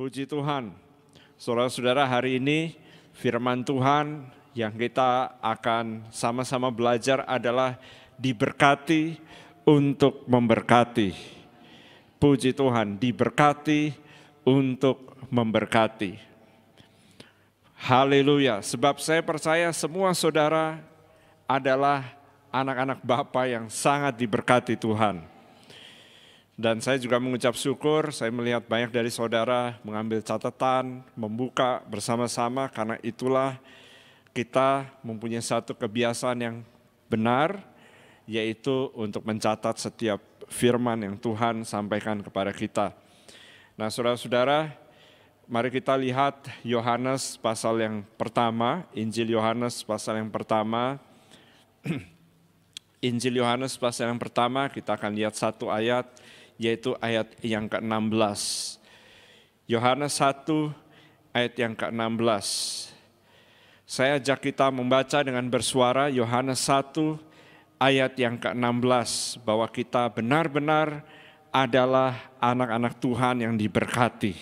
Puji Tuhan, saudara-saudara, hari ini firman Tuhan yang kita akan sama-sama belajar adalah diberkati untuk memberkati. Puji Tuhan, diberkati untuk memberkati. Haleluya, sebab saya percaya semua saudara adalah anak-anak Bapa yang sangat diberkati Tuhan. Dan saya juga mengucap syukur, saya melihat banyak dari saudara mengambil catatan, membuka bersama-sama, karena itulah kita mempunyai satu kebiasaan yang benar, yaitu untuk mencatat setiap firman yang Tuhan sampaikan kepada kita. Nah, saudara-saudara, mari kita lihat Yohanes pasal yang pertama, Injil Yohanes pasal yang pertama. Injil Yohanes pasal yang pertama, kita akan lihat satu ayat, yaitu ayat yang ke-16. Yohanes 1 ayat yang ke-16. Saya ajak kita membaca dengan bersuara Yohanes 1 ayat yang ke-16, bahwa kita benar-benar adalah anak-anak Tuhan yang diberkati.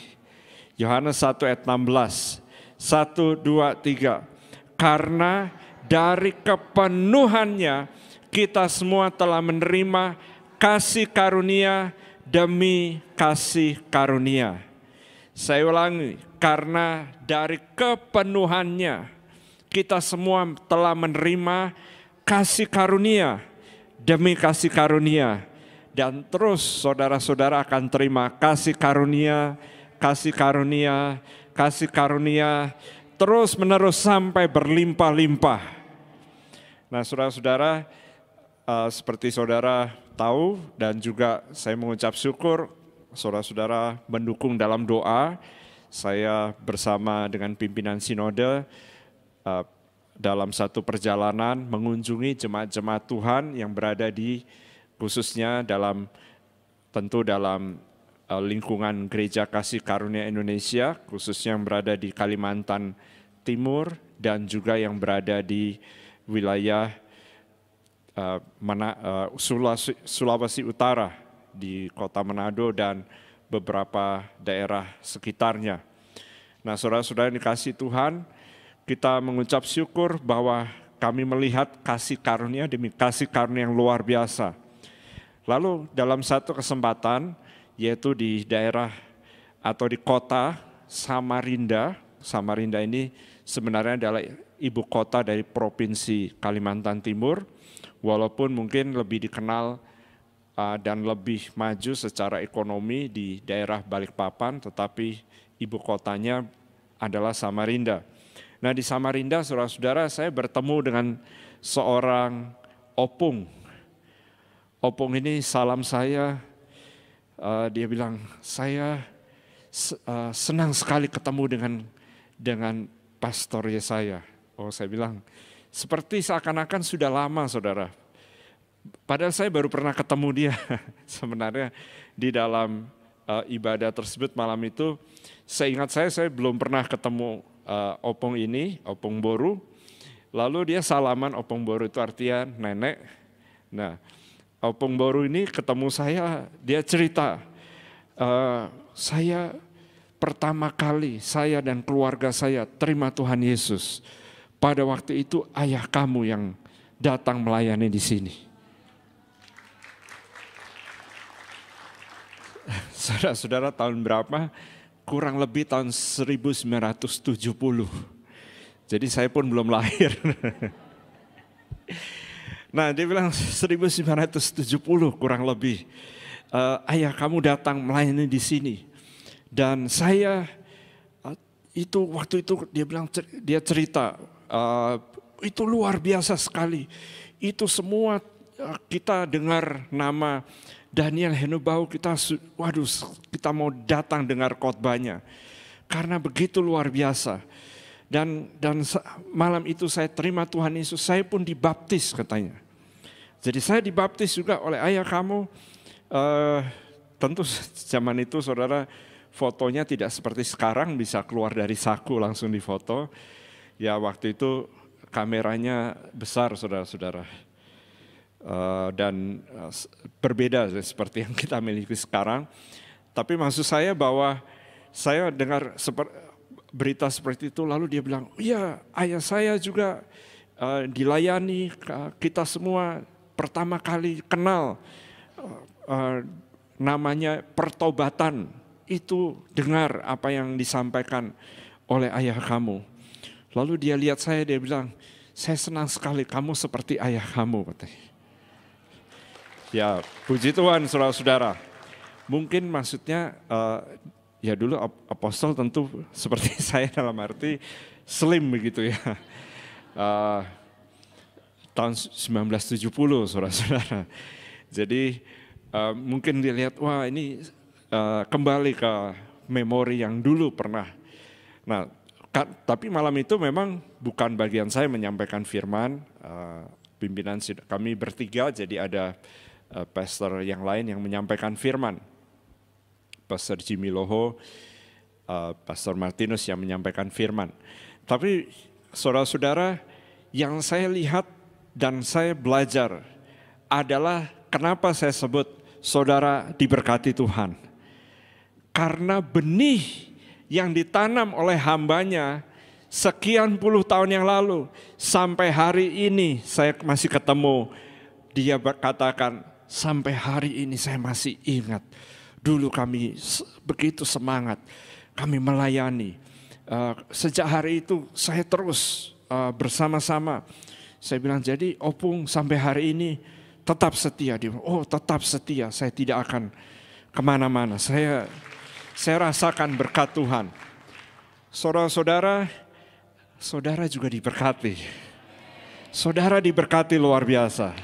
Yohanes 1 ayat 16. 1, 2, 3. Karena dari kepenuhannya kita semua telah menerima kasih karunia demi kasih karunia. Saya ulangi, karena dari kepenuhannya kita semua telah menerima kasih karunia demi kasih karunia. Dan terus saudara-saudara akan terima kasih karunia, kasih karunia, kasih karunia, terus menerus sampai berlimpah-limpah. Nah, saudara-saudara, seperti saudara tahu dan juga saya mengucap syukur saudara-saudara mendukung dalam doa. Saya bersama dengan pimpinan sinode dalam satu perjalanan mengunjungi jemaat-jemaat Tuhan yang berada di khususnya tentu dalam lingkungan Gereja Kasih Karunia Indonesia, khususnya yang berada di Kalimantan Timur dan juga yang berada di wilayah Sulawesi Utara, di kota Manado dan beberapa daerah sekitarnya. Nah, saudara-saudara yang dikasihi Tuhan, kita mengucap syukur bahwa kami melihat kasih karunia demi kasih karunia yang luar biasa. Lalu dalam satu kesempatan, yaitu di daerah atau di kota Samarinda. Samarinda ini sebenarnya adalah ibu kota dari Provinsi Kalimantan Timur, walaupun mungkin lebih dikenal dan lebih maju secara ekonomi di daerah Balikpapan, tetapi ibu kotanya adalah Samarinda. Nah, di Samarinda, saudara-saudara, saya bertemu dengan seorang opung. Opung ini salam saya, dia bilang, saya senang sekali ketemu dengan pastor Yesaya. Oh, saya bilang, seperti seakan-akan sudah lama, saudara. Padahal saya baru pernah ketemu dia. Sebenarnya di dalam ibadah tersebut malam itu, seingat saya belum pernah ketemu opung ini, opung Boru. Lalu dia salaman, opung Boru itu artinya nenek. Nah, opung Boru ini ketemu saya, dia cerita, saya pertama kali, saya dan keluarga saya terima Tuhan Yesus. Pada waktu itu ayah kamu yang datang melayani di sini. Saudara-saudara, tahun berapa? Kurang lebih tahun 1970. Jadi saya pun belum lahir. Nah, dia bilang 1970 kurang lebih. Ayah kamu datang melayani di sini. Dan saya waktu itu dia bilang, dia cerita, itu luar biasa sekali. Itu semua kita dengar nama Daniel Henubau, kita mau datang dengar khotbahnya. Karena begitu luar biasa. Dan malam itu saya terima Tuhan Yesus, saya pun dibaptis katanya. Jadi saya dibaptis juga oleh ayah kamu. Tentu zaman itu saudara, fotonya tidak seperti sekarang bisa keluar dari saku langsung difoto. Ya, waktu itu kameranya besar, saudara-saudara. Dan berbeda seperti yang kita miliki sekarang. Tapi maksud saya bahwa Saya dengar berita seperti itu, lalu dia bilang, iya ayah saya juga dilayani, kita semua pertama kali kenal namanya pertobatan. Itu dengar apa yang disampaikan oleh ayah kamu. Lalu dia lihat saya, dia bilang, saya senang sekali kamu seperti ayah kamu. Ya, puji Tuhan saudara-saudara. Mungkin maksudnya, ya dulu apostol tentu seperti saya dalam arti slim begitu ya. Tahun 1970 saudara-saudara. Jadi mungkin dilihat, wah ini kembali ke memori yang dulu pernah. Nah, tapi malam itu memang bukan bagian saya menyampaikan firman, pimpinan kami bertiga, jadi ada pastor yang lain yang menyampaikan firman. Pastor Jimmy Loho, Pastor Martinus yang menyampaikan firman. Tapi saudara-saudara, yang saya lihat dan saya belajar adalah kenapa saya sebut saudara diberkati Tuhan. Karena benih yang ditanam oleh hambanya sekian puluh tahun yang lalu, sampai hari ini saya masih ketemu, dia berkatakan, sampai hari ini saya masih ingat, dulu kami begitu semangat, kami melayani. Sejak hari itu saya terus bersama-sama. Saya bilang, jadi Opung sampai hari ini tetap setia. Dia bilang, oh tetap setia, saya tidak akan kemana-mana. Saya rasakan berkat Tuhan. Saudara-saudara, saudara juga diberkati. Saudara diberkati luar biasa.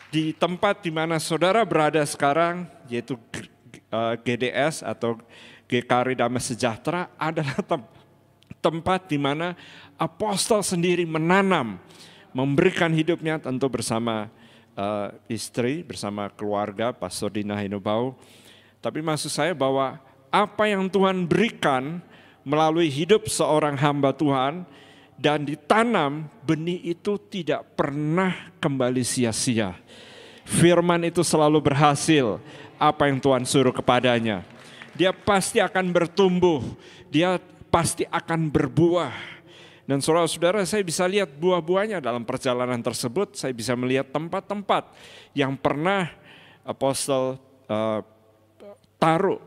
Di tempat di mana saudara berada sekarang, yaitu GDS atau GKRI Damai Sejahtera, adalah tempat di mana apostol sendiri menanam, memberikan hidupnya tentu bersama istri, bersama keluarga, Pastor Dina Hinubau. Tapi maksud saya bahwa apa yang Tuhan berikan melalui hidup seorang hamba Tuhan dan ditanam, benih itu tidak pernah kembali sia-sia. Firman itu selalu berhasil, apa yang Tuhan suruh kepadanya. Dia pasti akan bertumbuh, dia pasti akan berbuah. Dan saudara-saudara, saya bisa lihat buah-buahnya dalam perjalanan tersebut. Saya bisa melihat tempat-tempat yang pernah apostol taruh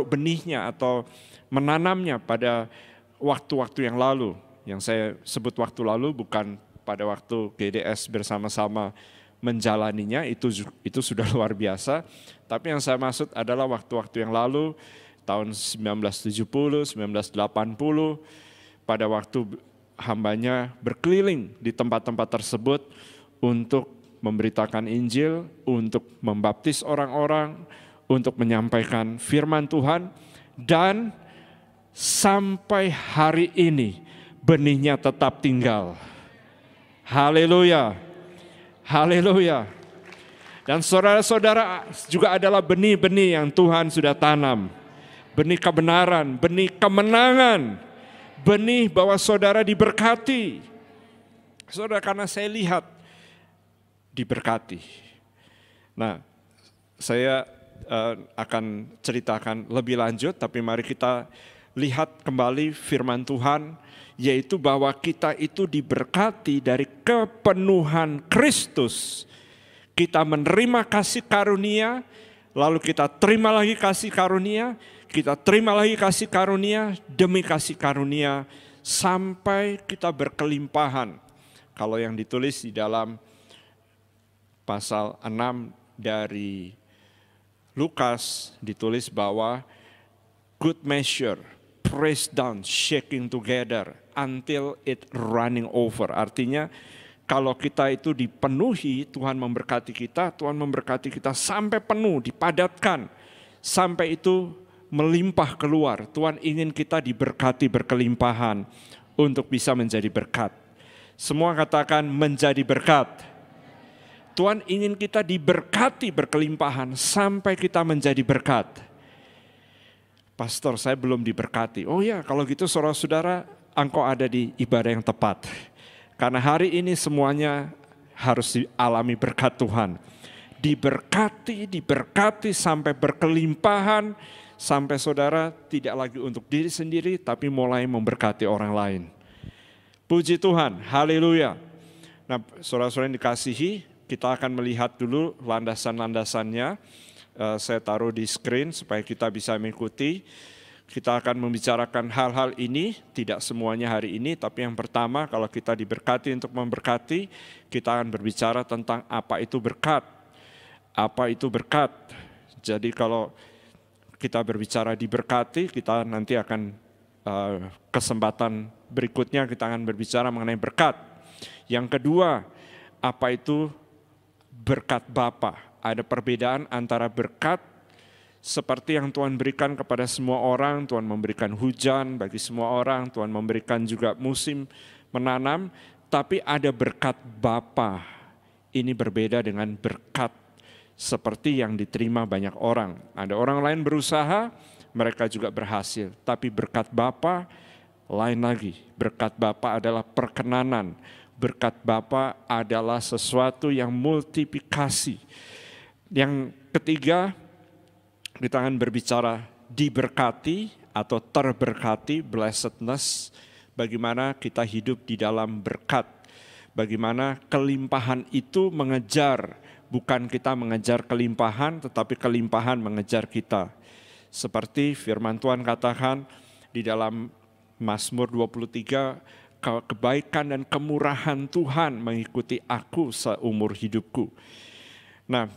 benihnya atau menanamnya pada waktu-waktu yang lalu. Yang saya sebut waktu lalu bukan pada waktu GDS bersama-sama menjalaninya, itu sudah luar biasa. Tapi yang saya maksud adalah waktu-waktu yang lalu, tahun 1970, 1980, pada waktu hambanya berkeliling di tempat-tempat tersebut untuk memberitakan Injil, untuk membaptis orang-orang, untuk menyampaikan firman Tuhan, dan sampai hari ini benihnya tetap tinggal. Haleluya, haleluya. Dan saudara-saudara juga adalah benih-benih yang Tuhan sudah tanam. Benih kebenaran, benih kemenangan, benih bahwa saudara diberkati. Saudara, karena saya lihat diberkati. Nah, saya akan ceritakan lebih lanjut, tapi mari kita lihat kembali firman Tuhan, yaitu bahwa kita itu diberkati dari kepenuhan Kristus. Kita menerima kasih karunia, lalu kita terima lagi kasih karunia, kita terima lagi kasih karunia, demi kasih karunia, sampai kita berkelimpahan. Kalau yang ditulis di dalam pasal 6 dari Lukas, ditulis bahwa good measure, pressed down, shaking together, until it running over. Artinya kalau kita itu dipenuhi, Tuhan memberkati kita sampai penuh, dipadatkan, sampai itu melimpah keluar. Tuhan ingin kita diberkati berkelimpahan untuk bisa menjadi berkat. Semua katakan menjadi berkat. Tuhan ingin kita diberkati berkelimpahan sampai kita menjadi berkat. Pastor, saya belum diberkati. Oh ya, kalau gitu saudara-saudara, engkau ada di ibadah yang tepat. Karena hari ini semuanya harus dialami berkat Tuhan. diberkati sampai berkelimpahan, sampai saudara tidak lagi untuk diri sendiri, tapi mulai memberkati orang lain. Puji Tuhan, haleluya. Nah, saudara-saudara yang dikasihi, kita akan melihat dulu landasan-landasannya. Saya taruh di screen supaya kita bisa mengikuti. Kita akan membicarakan hal-hal ini, tidak semuanya hari ini, tapi yang pertama kalau kita diberkati untuk memberkati, kita akan berbicara tentang apa itu berkat. Apa itu berkat? Jadi kalau kita berbicara diberkati, kita nanti akan kesempatan berikutnya kita akan berbicara mengenai berkat. Yang kedua, apa itu berkat Bapa? Ada perbedaan antara berkat seperti yang Tuhan berikan kepada semua orang. Tuhan memberikan hujan bagi semua orang, Tuhan memberikan juga musim menanam, tapi ada berkat Bapa. Ini berbeda dengan berkat seperti yang diterima banyak orang. Ada orang lain berusaha, mereka juga berhasil, tapi berkat Bapa lain lagi. Berkat Bapa adalah perkenanan. Berkat Bapa adalah sesuatu yang multiplikasi. Yang ketiga, kita akan berbicara diberkati atau terberkati, blessedness, bagaimana kita hidup di dalam berkat. Bagaimana kelimpahan itu mengejar, bukan kita mengejar kelimpahan, tetapi kelimpahan mengejar kita. Seperti firman Tuhan katakan di dalam Mazmur 23, kebaikan dan kemurahan Tuhan mengikuti aku seumur hidupku. Nah,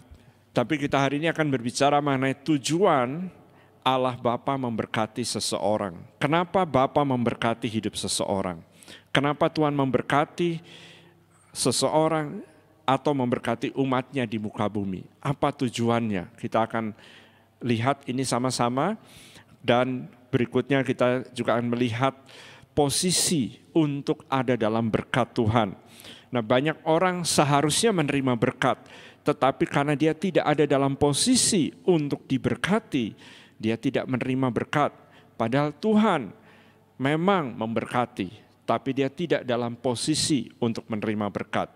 tapi kita hari ini akan berbicara mengenai tujuan Allah Bapa memberkati seseorang. Kenapa Bapa memberkati hidup seseorang? Kenapa Tuhan memberkati seseorang atau memberkati umatnya di muka bumi? Apa tujuannya? Kita akan lihat ini sama-sama, dan berikutnya kita juga akan melihat posisi untuk ada dalam berkat Tuhan. Nah, banyak orang seharusnya menerima berkat, tetapi karena dia tidak ada dalam posisi untuk diberkati, dia tidak menerima berkat. Padahal Tuhan memang memberkati, tapi dia tidak dalam posisi untuk menerima berkat.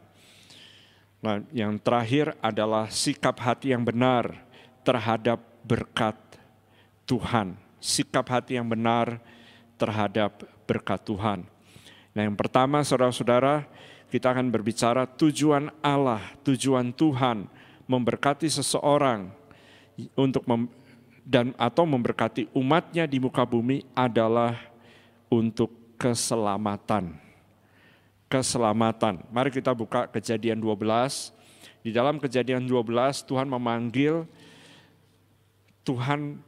Nah, yang terakhir adalah sikap hati yang benar terhadap berkat Tuhan. Sikap hati yang benar terhadap berkat Tuhan. Nah, yang pertama saudara-saudara, kita akan berbicara tujuan Allah, tujuan Tuhan memberkati seseorang atau memberkati umatnya di muka bumi adalah untuk keselamatan. Keselamatan. Mari kita buka Kejadian 12. Di dalam Kejadian 12 Tuhan memanggil, Tuhan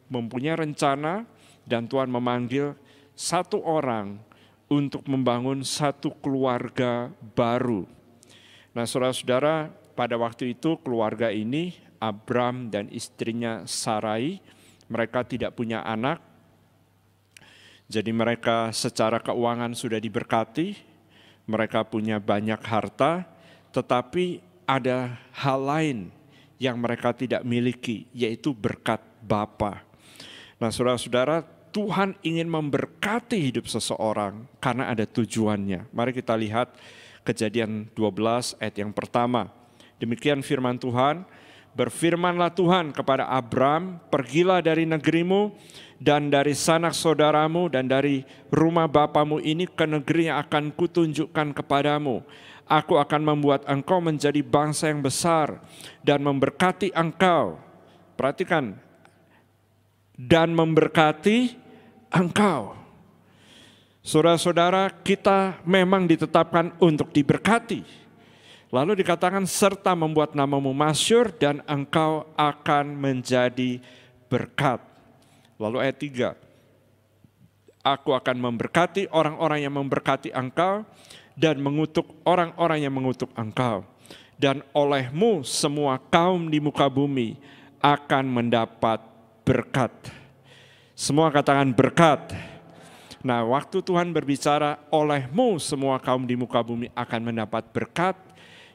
mempunyai rencana, dan Tuhan memanggil satu orang untuk membangun satu keluarga baru. Nah, saudara-saudara, pada waktu itu keluarga ini, Abram dan istrinya Sarai, mereka tidak punya anak. Jadi mereka secara keuangan sudah diberkati, mereka punya banyak harta, tetapi ada hal lain yang mereka tidak miliki, yaitu berkat Bapa. Nah, saudara-saudara, Tuhan ingin memberkati hidup seseorang karena ada tujuannya. Mari kita lihat Kejadian 12 ayat yang pertama. Demikian firman Tuhan, berfirmanlah Tuhan kepada Abram, pergilah dari negerimu dan dari sanak saudaramu dan dari rumah bapamu ini ke negeri yang akan kutunjukkan kepadamu. Aku akan membuat engkau menjadi bangsa yang besar dan memberkati engkau. Perhatikan, dan memberkati engkau. Saudara-saudara, kita memang ditetapkan untuk diberkati. Lalu dikatakan serta membuat namamu masyhur dan engkau akan menjadi berkat. Lalu ayat 3. Aku akan memberkati orang-orang yang memberkati engkau dan mengutuk orang-orang yang mengutuk engkau. Dan olehmu semua kaum di muka bumi akan mendapat berkat. Semua katakan berkat. Nah, waktu Tuhan berbicara olehmu semua kaum di muka bumi akan mendapat berkat,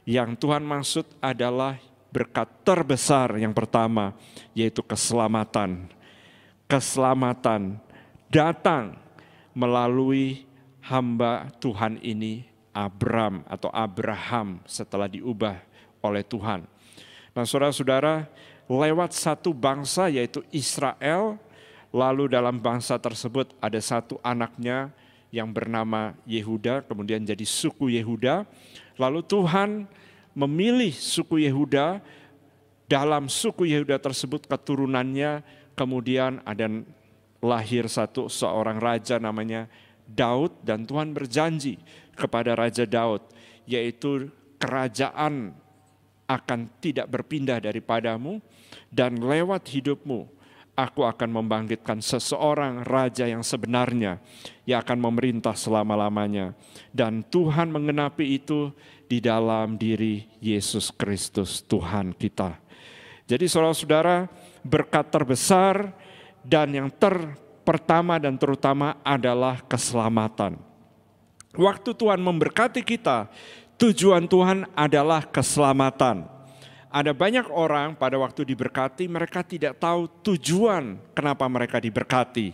yang Tuhan maksud adalah berkat terbesar yang pertama, yaitu keselamatan. Keselamatan datang melalui hamba Tuhan ini, Abram atau Abraham setelah diubah oleh Tuhan. Nah saudara-saudara, lewat satu bangsa yaitu Israel, lalu dalam bangsa tersebut ada satu anaknya yang bernama Yehuda, kemudian jadi suku Yehuda. Lalu Tuhan memilih suku Yehuda, dalam suku Yehuda tersebut keturunannya kemudian ada lahir seorang raja namanya Daud, dan Tuhan berjanji kepada Raja Daud, yaitu kerajaan akan tidak berpindah daripadamu, dan lewat hidupmu aku akan membangkitkan seseorang raja yang sebenarnya, yang akan memerintah selama-lamanya. Dan Tuhan menggenapi itu di dalam diri Yesus Kristus Tuhan kita. Jadi saudara-saudara, berkat terbesar dan yang pertama dan terutama adalah keselamatan. Waktu Tuhan memberkati kita, tujuan Tuhan adalah keselamatan. Ada banyak orang pada waktu diberkati, mereka tidak tahu tujuan kenapa mereka diberkati.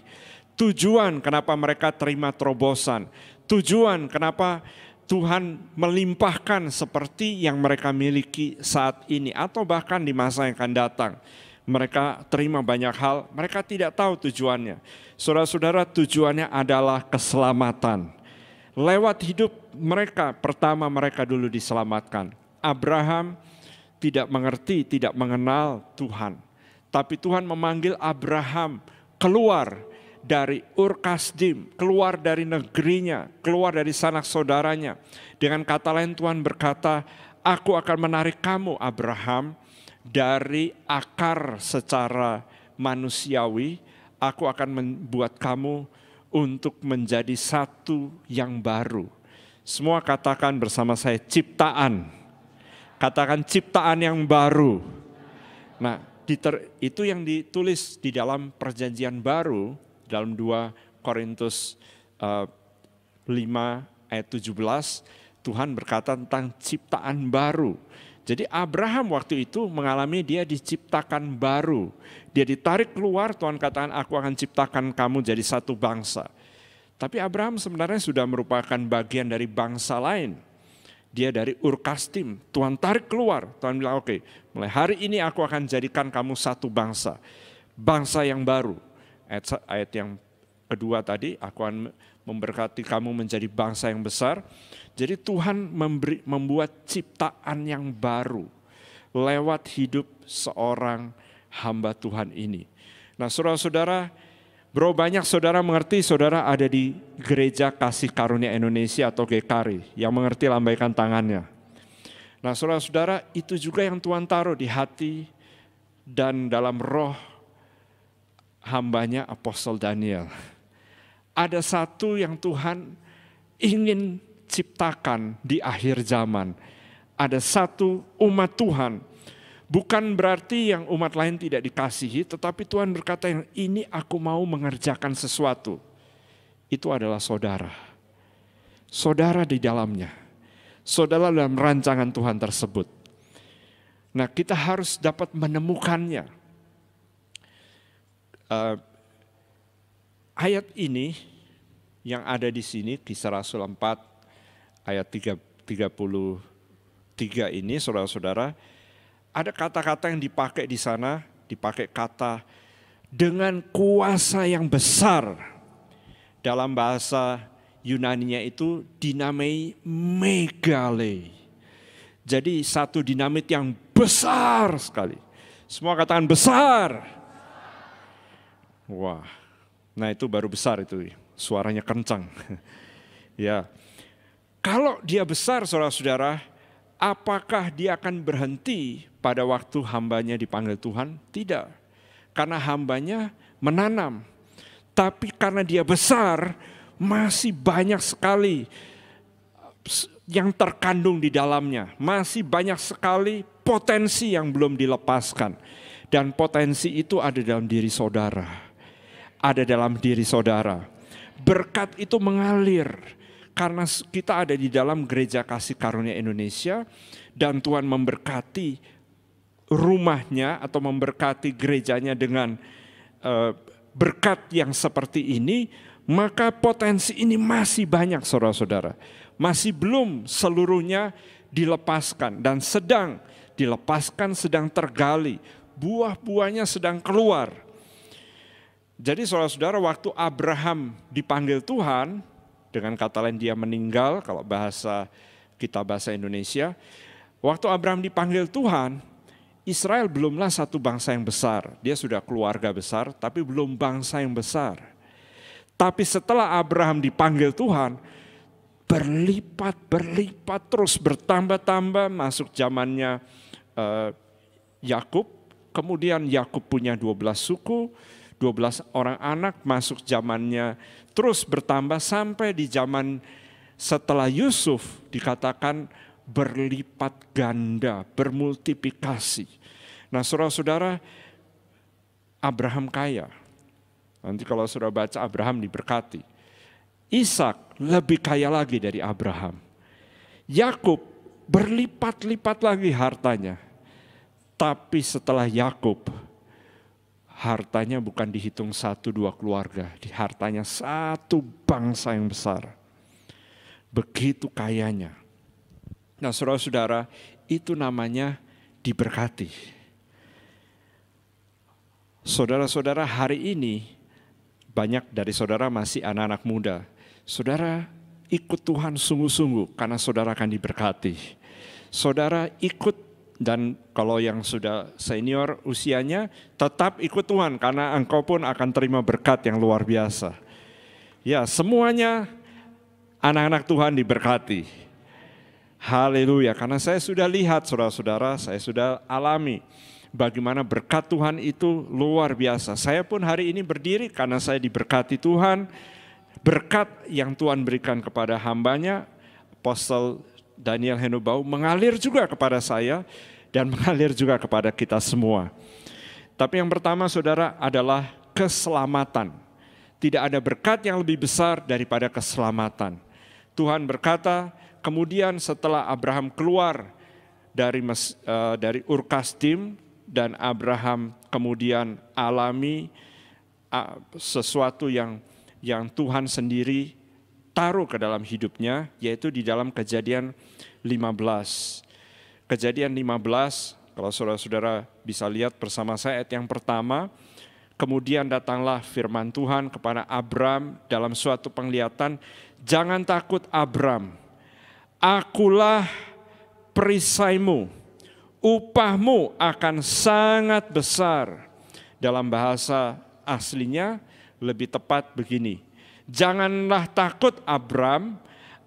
Tujuan kenapa mereka terima terobosan. Tujuan kenapa Tuhan melimpahkan seperti yang mereka miliki saat ini. Atau bahkan di masa yang akan datang. Mereka terima banyak hal, mereka tidak tahu tujuannya. Saudara-saudara, tujuannya adalah keselamatan. Lewat hidup mereka, pertama mereka dulu diselamatkan. Abraham tidak mengerti, tidak mengenal Tuhan. Tapi Tuhan memanggil Abraham keluar dari Ur Kasdim, keluar dari negerinya, keluar dari sanak saudaranya. Dengan kata lain Tuhan berkata, aku akan menarik kamu Abraham dari akar secara manusiawi, aku akan membuat kamu untuk menjadi satu yang baru. Semua katakan bersama saya, ciptaan. Katakan ciptaan yang baru. Nah, itu yang ditulis di dalam perjanjian baru, dalam 2 Korintus 5 ayat 17, Tuhan berkata tentang ciptaan baru. Jadi Abraham waktu itu mengalami dia diciptakan baru. Dia ditarik keluar, Tuhan katakan aku akan ciptakan kamu jadi satu bangsa. Tapi Abraham sebenarnya sudah merupakan bagian dari bangsa lain. Dia dari Ur Kasdim, Tuhan tarik keluar. Tuhan bilang oke, mulai hari ini aku akan jadikan kamu satu bangsa. Bangsa yang baru. Ayat yang kedua tadi, aku akan memberkati kamu menjadi bangsa yang besar. Jadi Tuhan membuat ciptaan yang baru lewat hidup seorang hamba Tuhan ini. Nah saudara-saudara, banyak saudara mengerti saudara ada di Gereja Kasih Karunia Indonesia atau GKARI, yang mengerti lambaikan tangannya. Nah saudara-saudara, itu juga yang Tuhan taruh di hati dan dalam roh hambanya Apostol Daniel. Ada satu yang Tuhan ingin ciptakan di akhir zaman. Ada satu umat Tuhan. Bukan berarti yang umat lain tidak dikasihi, tetapi Tuhan berkata yang ini aku mau mengerjakan sesuatu. Itu adalah saudara. Saudara di dalamnya. Saudara dalam rancangan Tuhan tersebut. Nah kita harus dapat menemukannya. Ayat ini yang ada di sini, Kisah Rasul 4 ayat 33 ini saudara-saudara, ada kata-kata yang dipakai di sana, dipakai kata dengan kuasa yang besar. Dalam bahasa Yunaninya itu dinamai megale. Jadi satu dinamit yang besar sekali. Semua katakan besar. Wah, nah itu baru besar itu, suaranya kencang. Ya, kalau dia besar saudara-saudara, apakah dia akan berhenti pada waktu hambanya dipanggil Tuhan? Tidak, karena hambanya menanam. Tapi karena dia besar, masih banyak sekali yang terkandung di dalamnya. Masih banyak sekali potensi yang belum dilepaskan. Dan potensi itu ada dalam diri saudara. Ada dalam diri saudara. Berkat itu mengalir. Karena kita ada di dalam Gereja Kasih Karunia Indonesia. Dan Tuhan memberkati rumahnya atau memberkati gerejanya dengan berkat yang seperti ini. Maka potensi ini masih banyak saudara-saudara. Masih belum seluruhnya dilepaskan dan sedang dilepaskan sedang tergali, buah-buahnya sedang keluar. Jadi saudara-saudara, waktu Abraham dipanggil Tuhan, dengan kata lain dia meninggal, kalau kita bahasa Indonesia, waktu Abraham dipanggil Tuhan, Israel belumlah satu bangsa yang besar. Dia sudah keluarga besar, tapi belum bangsa yang besar. Tapi setelah Abraham dipanggil Tuhan, berlipat terus bertambah-tambah, masuk zamannya Yakub. Kemudian Yakub punya 12 suku, 12 orang anak, masuk zamannya terus bertambah sampai di zaman setelah Yusuf dikatakan berlipat ganda, bermultiplikasi. Nah saudara-saudara, Abraham kaya. Nanti kalau saudara baca Abraham diberkati. Ishak lebih kaya lagi dari Abraham. Yakub berlipat-lipat lagi hartanya. Tapi setelah Yakub, hartanya bukan dihitung 1-2 keluarga, hartanya satu bangsa yang besar. Begitu kayanya. Nah saudara-saudara, itu namanya diberkati. Saudara-saudara, hari ini banyak dari saudara masih anak-anak muda. Saudara ikut Tuhan sungguh-sungguh karena saudara akan diberkati. Saudara ikut, dan kalau yang sudah senior usianya tetap ikut Tuhan karena engkau pun akan terima berkat yang luar biasa. Ya, semuanya anak-anak Tuhan diberkati. Haleluya, karena saya sudah lihat saudara-saudara, saya sudah alami bagaimana berkat Tuhan itu luar biasa. Saya pun hari ini berdiri karena saya diberkati Tuhan. Berkat yang Tuhan berikan kepada hambanya, Apostel Daniel Henubau, mengalir juga kepada saya dan mengalir juga kepada kita semua. Tapi yang pertama saudara adalah keselamatan. Tidak ada berkat yang lebih besar daripada keselamatan. Tuhan berkata, kemudian setelah Abraham keluar dari Ur Kasdim dan Abraham kemudian alami sesuatu yang Tuhan sendiri taruh ke dalam hidupnya, yaitu di dalam Kejadian 15. Kejadian 15, kalau saudara-saudara bisa lihat bersama saya ayat yang pertama, kemudian datanglah firman Tuhan kepada Abram dalam suatu penglihatan, jangan takut Abram, akulah perisaimu, upahmu akan sangat besar. Dalam bahasa aslinya lebih tepat begini, janganlah takut Abram,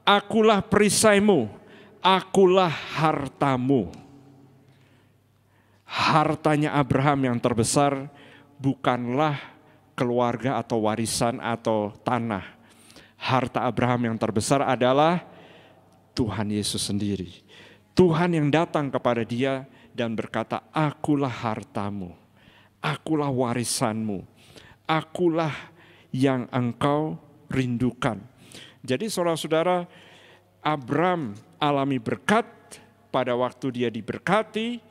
akulah perisaimu, akulah hartamu. Hartanya Abraham yang terbesar bukanlah keluarga atau warisan atau tanah. Harta Abraham yang terbesar adalah Tuhan Yesus sendiri. Tuhan yang datang kepada dia dan berkata, akulah hartamu, akulah warisanmu, akulah yang engkau rindukan. Jadi saudara-saudara, Abram alami berkat pada waktu dia diberkati,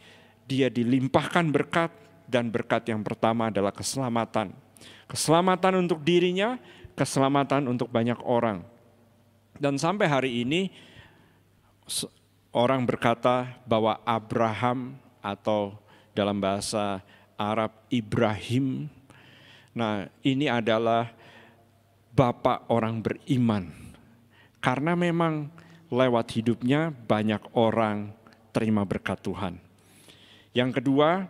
dia dilimpahkan berkat, dan berkat yang pertama adalah keselamatan. Keselamatan untuk dirinya, keselamatan untuk banyak orang. Dan sampai hari ini, orang berkata bahwa Abraham atau dalam bahasa Arab Ibrahim, nah ini adalah bapak orang beriman. Karena memang lewat hidupnya banyak orang terima berkat Tuhan. Yang kedua,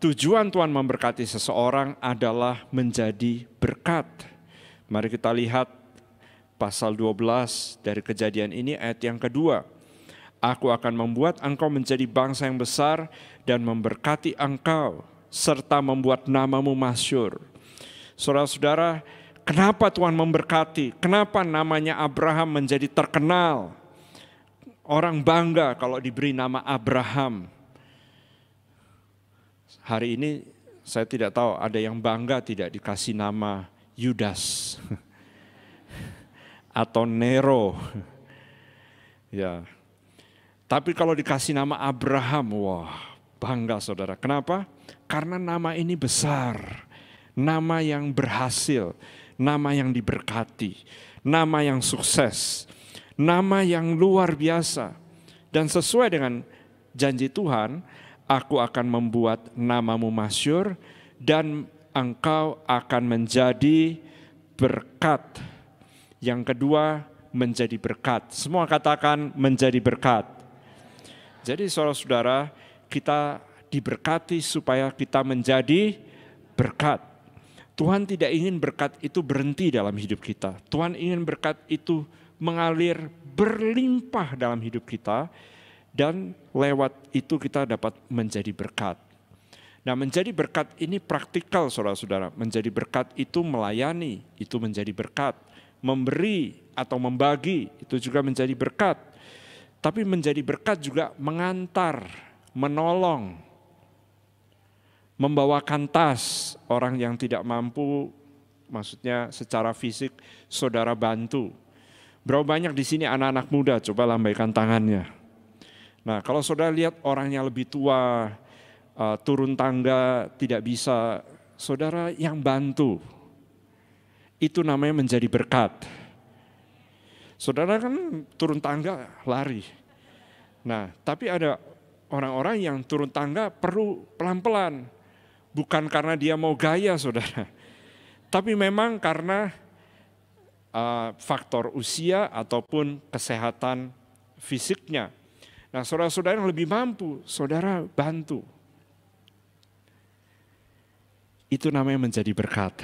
tujuan Tuhan memberkati seseorang adalah menjadi berkat. Mari kita lihat pasal 12 dari Kejadian ini ayat yang kedua. Aku akan membuat engkau menjadi bangsa yang besar dan memberkati engkau, serta membuat namamu masyhur. Saudara-saudara, kenapa Tuhan memberkati? Kenapa namanya Abraham menjadi terkenal? Orang bangga kalau diberi nama Abraham. Hari ini saya tidak tahu ada yang bangga tidak dikasih nama Yudas atau Nero. Ya. Tapi kalau dikasih nama Abraham, wah bangga saudara. Kenapa? Karena nama ini besar, nama yang berhasil, nama yang diberkati, nama yang sukses, nama yang luar biasa. Dan sesuai dengan janji Tuhan, aku akan membuat namamu masyhur dan engkau akan menjadi berkat. Yang kedua, menjadi berkat. Semua katakan menjadi berkat. Jadi saudara-saudara, kita diberkati supaya kita menjadi berkat. Tuhan tidak ingin berkat itu berhenti dalam hidup kita. Tuhan ingin berkat itu mengalir berlimpah dalam hidup kita, dan lewat itu kita dapat menjadi berkat. Nah, menjadi berkat ini praktikal saudara-saudara. Menjadi berkat itu melayani, itu menjadi berkat. Memberi atau membagi, itu juga menjadi berkat. Tapi menjadi berkat juga mengantar, menolong, membawakan tas orang yang tidak mampu, maksudnya secara fisik saudara bantu. Berapa banyak di sini anak-anak muda, coba lambaikan tangannya. Nah, kalau saudara lihat orang yang lebih tua, turun tangga tidak bisa, saudara yang bantu, itu namanya menjadi berkat. Saudara kan turun tangga lari. Nah, tapi ada orang-orang yang turun tangga perlu pelan-pelan. Bukan karena dia mau gaya saudara. Tapi memang karena faktor usia ataupun kesehatan fisiknya. Nah, saudara-saudara yang lebih mampu, saudara bantu. Itu namanya menjadi berkat.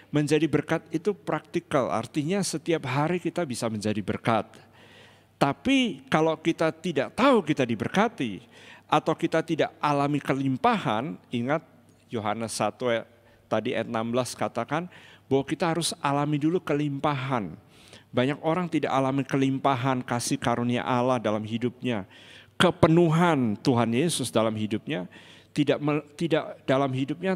Menjadi berkat itu praktikal, artinya setiap hari kita bisa menjadi berkat. Tapi kalau kita tidak tahu kita diberkati, atau kita tidak alami kelimpahan, ingat Yohanes 1 tadi ayat 16 katakan bahwa kita harus alami dulu kelimpahan. Banyak orang tidak alami kelimpahan kasih karunia Allah dalam hidupnya. Kepenuhan Tuhan Yesus dalam hidupnya, tidak dalam hidupnya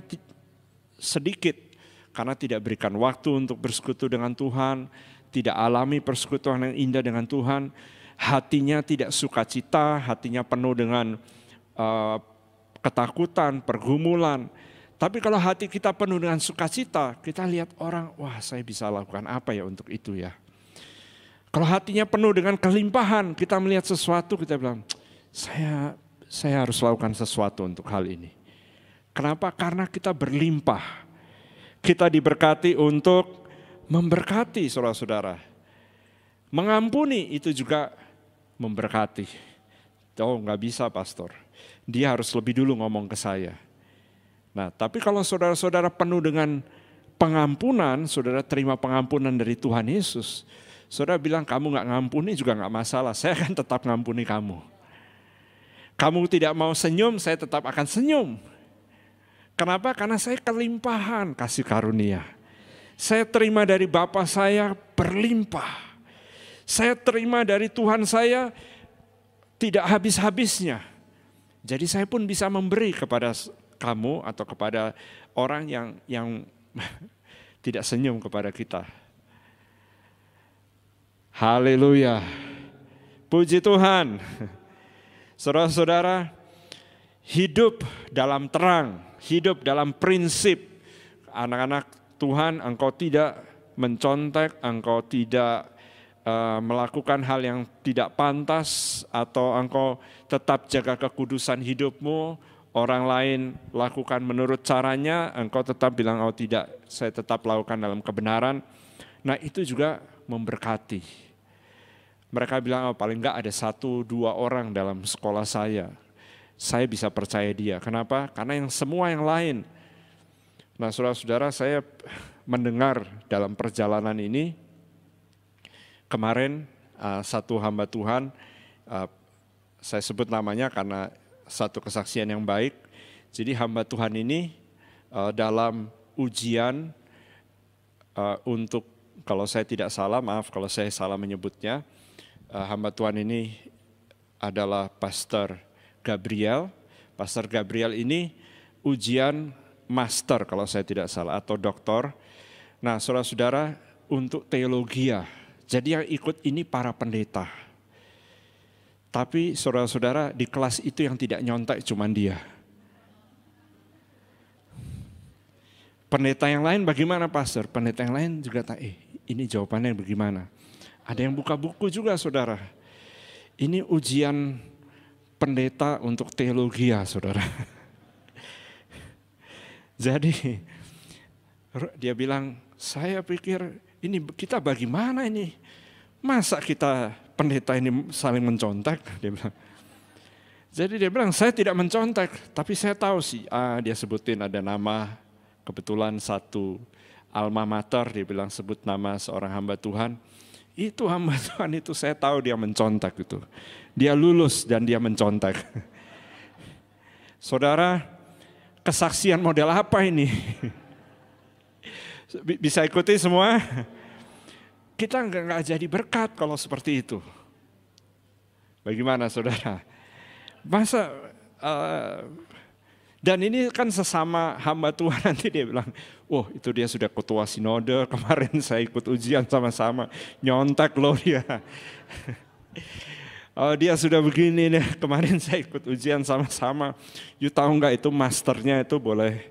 sedikit. Karena tidak berikan waktu untuk bersekutu dengan Tuhan, tidak alami persekutuan yang indah dengan Tuhan, hatinya tidak sukacita, hatinya penuh dengan ketakutan, pergumulan. Tapi kalau hati kita penuh dengan sukacita, kita lihat orang, wah saya bisa lakukan apa ya untuk itu ya. Kalau hatinya penuh dengan kelimpahan, kita melihat sesuatu, kita bilang, saya harus lakukan sesuatu untuk hal ini. Kenapa? Karena kita berlimpah. Kita diberkati untuk memberkati saudara-saudara. Mengampuni itu juga memberkati. Oh nggak bisa pastor, dia harus lebih dulu ngomong ke saya. Nah tapi kalau saudara-saudara penuh dengan pengampunan, saudara terima pengampunan dari Tuhan Yesus. Saudara bilang kamu nggak ngampuni juga nggak masalah, saya akan tetap ngampuni kamu. Kamu tidak mau senyum, saya tetap akan senyum. Kenapa? Karena saya kelimpahan kasih karunia. Saya terima dari Bapa saya berlimpah. Saya terima dari Tuhan saya tidak habis-habisnya. Jadi saya pun bisa memberi kepada kamu atau kepada orang yang tidak senyum kepada kita. Haleluya. Puji Tuhan. Saudara-saudara, hidup dalam terang, hidup dalam prinsip. Anak-anak Tuhan, engkau tidak mencontek, engkau tidak melakukan hal yang tidak pantas, atau engkau tetap jaga kekudusan hidupmu, orang lain lakukan menurut caranya, engkau tetap bilang, oh tidak, saya tetap lakukan dalam kebenaran. Nah itu juga memberkati. Mereka bilang, oh paling enggak ada 1-2 orang dalam sekolah saya bisa percaya dia. Kenapa? Karena yang semua yang lain. Nah saudara-saudara, saya mendengar dalam perjalanan ini, kemarin satu hamba Tuhan, saya sebut namanya karena satu kesaksian yang baik. Jadi hamba Tuhan ini dalam ujian untuk, kalau saya tidak salah, maaf kalau saya salah menyebutnya, hamba Tuhan ini adalah Pastor Gabriel. Pastor Gabriel ini ujian master kalau saya tidak salah, atau doktor. Nah saudara-saudara, untuk teologia. Jadi yang ikut ini para pendeta. Tapi saudara-saudara, di kelas itu yang tidak nyontek cuma dia. Pendeta yang lain bagaimana pastor? Pendeta yang lain juga ini jawabannya bagaimana? Ada yang buka buku juga saudara. Ini ujian pendeta untuk teologi ya saudara. Jadi dia bilang, saya pikir ini kita bagaimana ini? Masa kita pendeta ini saling mencontek? Dia bilang. Jadi dia bilang, saya tidak mencontek, tapi saya tahu sih, dia sebutin ada nama, kebetulan satu alma mater, dia bilang sebut nama seorang hamba Tuhan. Itu hamba Tuhan itu saya tahu dia mencontek itu. Dia lulus dan dia mencontek. Saudara, kesaksian model apa ini? Bisa ikuti semua? Kita nggak jadi berkat kalau seperti itu. Bagaimana saudara? Masa dan ini kan sesama hamba Tuhan, nanti dia bilang, itu dia sudah ketua sinode, kemarin saya ikut ujian sama-sama, nyontek loh dia. Dia sudah begini nih, kemarin saya ikut ujian sama-sama. You tahu nggak itu masternya itu boleh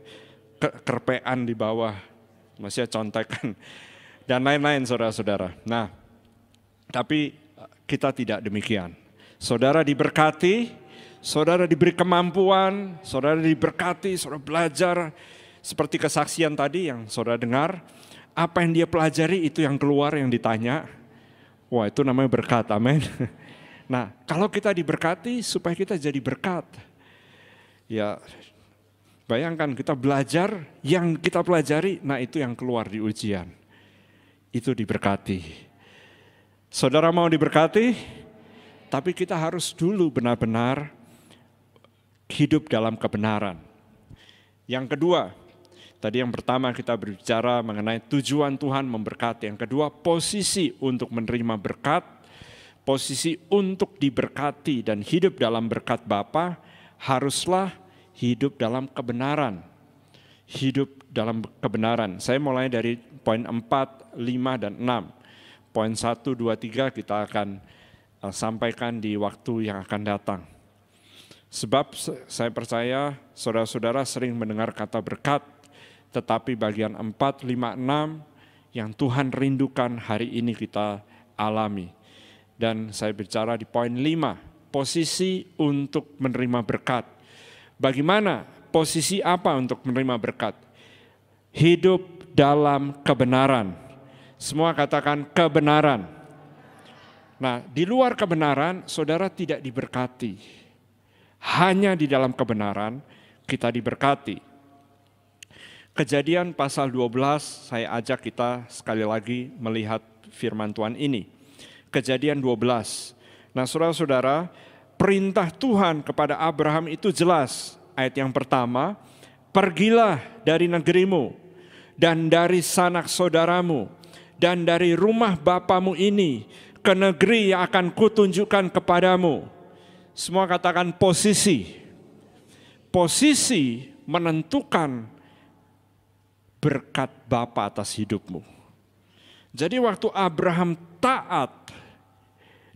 kerpean di bawah, masih contekan dan lain-lain saudara-saudara. Nah, tapi kita tidak demikian. Saudara diberkati. Saudara diberi kemampuan, saudara diberkati, saudara belajar. Seperti kesaksian tadi yang saudara dengar, apa yang dia pelajari itu yang keluar, yang ditanya. Wah, itu namanya berkat, amin. Nah, kalau kita diberkati supaya kita jadi berkat. Ya, bayangkan kita belajar, yang kita pelajari, nah itu yang keluar di ujian. Itu diberkati. Saudara mau diberkati? Tapi kita harus dulu benar-benar hidup dalam kebenaran. Yang kedua, tadi yang pertama kita berbicara mengenai tujuan Tuhan memberkati. Yang kedua, posisi untuk menerima berkat, posisi untuk diberkati dan hidup dalam berkat Bapa, haruslah hidup dalam kebenaran. Hidup dalam kebenaran. Saya mulai dari poin 4, 5, dan 6. Poin 1, 2, 3 kita akan sampaikan di waktu yang akan datang. Sebab saya percaya saudara-saudara sering mendengar kata berkat, tetapi bagian 4, 5, 6 yang Tuhan rindukan hari ini kita alami. Dan saya bicara di poin 5, posisi untuk menerima berkat. Bagaimana? Posisi apa untuk menerima berkat? Hidup dalam kebenaran. Semua katakan kebenaran. Nah, di luar kebenaran saudara tidak diberkati. Hanya di dalam kebenaran kita diberkati. Kejadian pasal 12, saya ajak kita sekali lagi melihat firman Tuhan ini. Kejadian 12. Nah saudara-saudara, perintah Tuhan kepada Abraham itu jelas. Ayat yang pertama, pergilah dari negerimu dan dari sanak saudaramu dan dari rumah bapamu ini ke negeri yang akan kutunjukkan kepadamu. Semua katakan posisi. Posisi menentukan berkat Bapa atas hidupmu. Jadi waktu Abraham taat,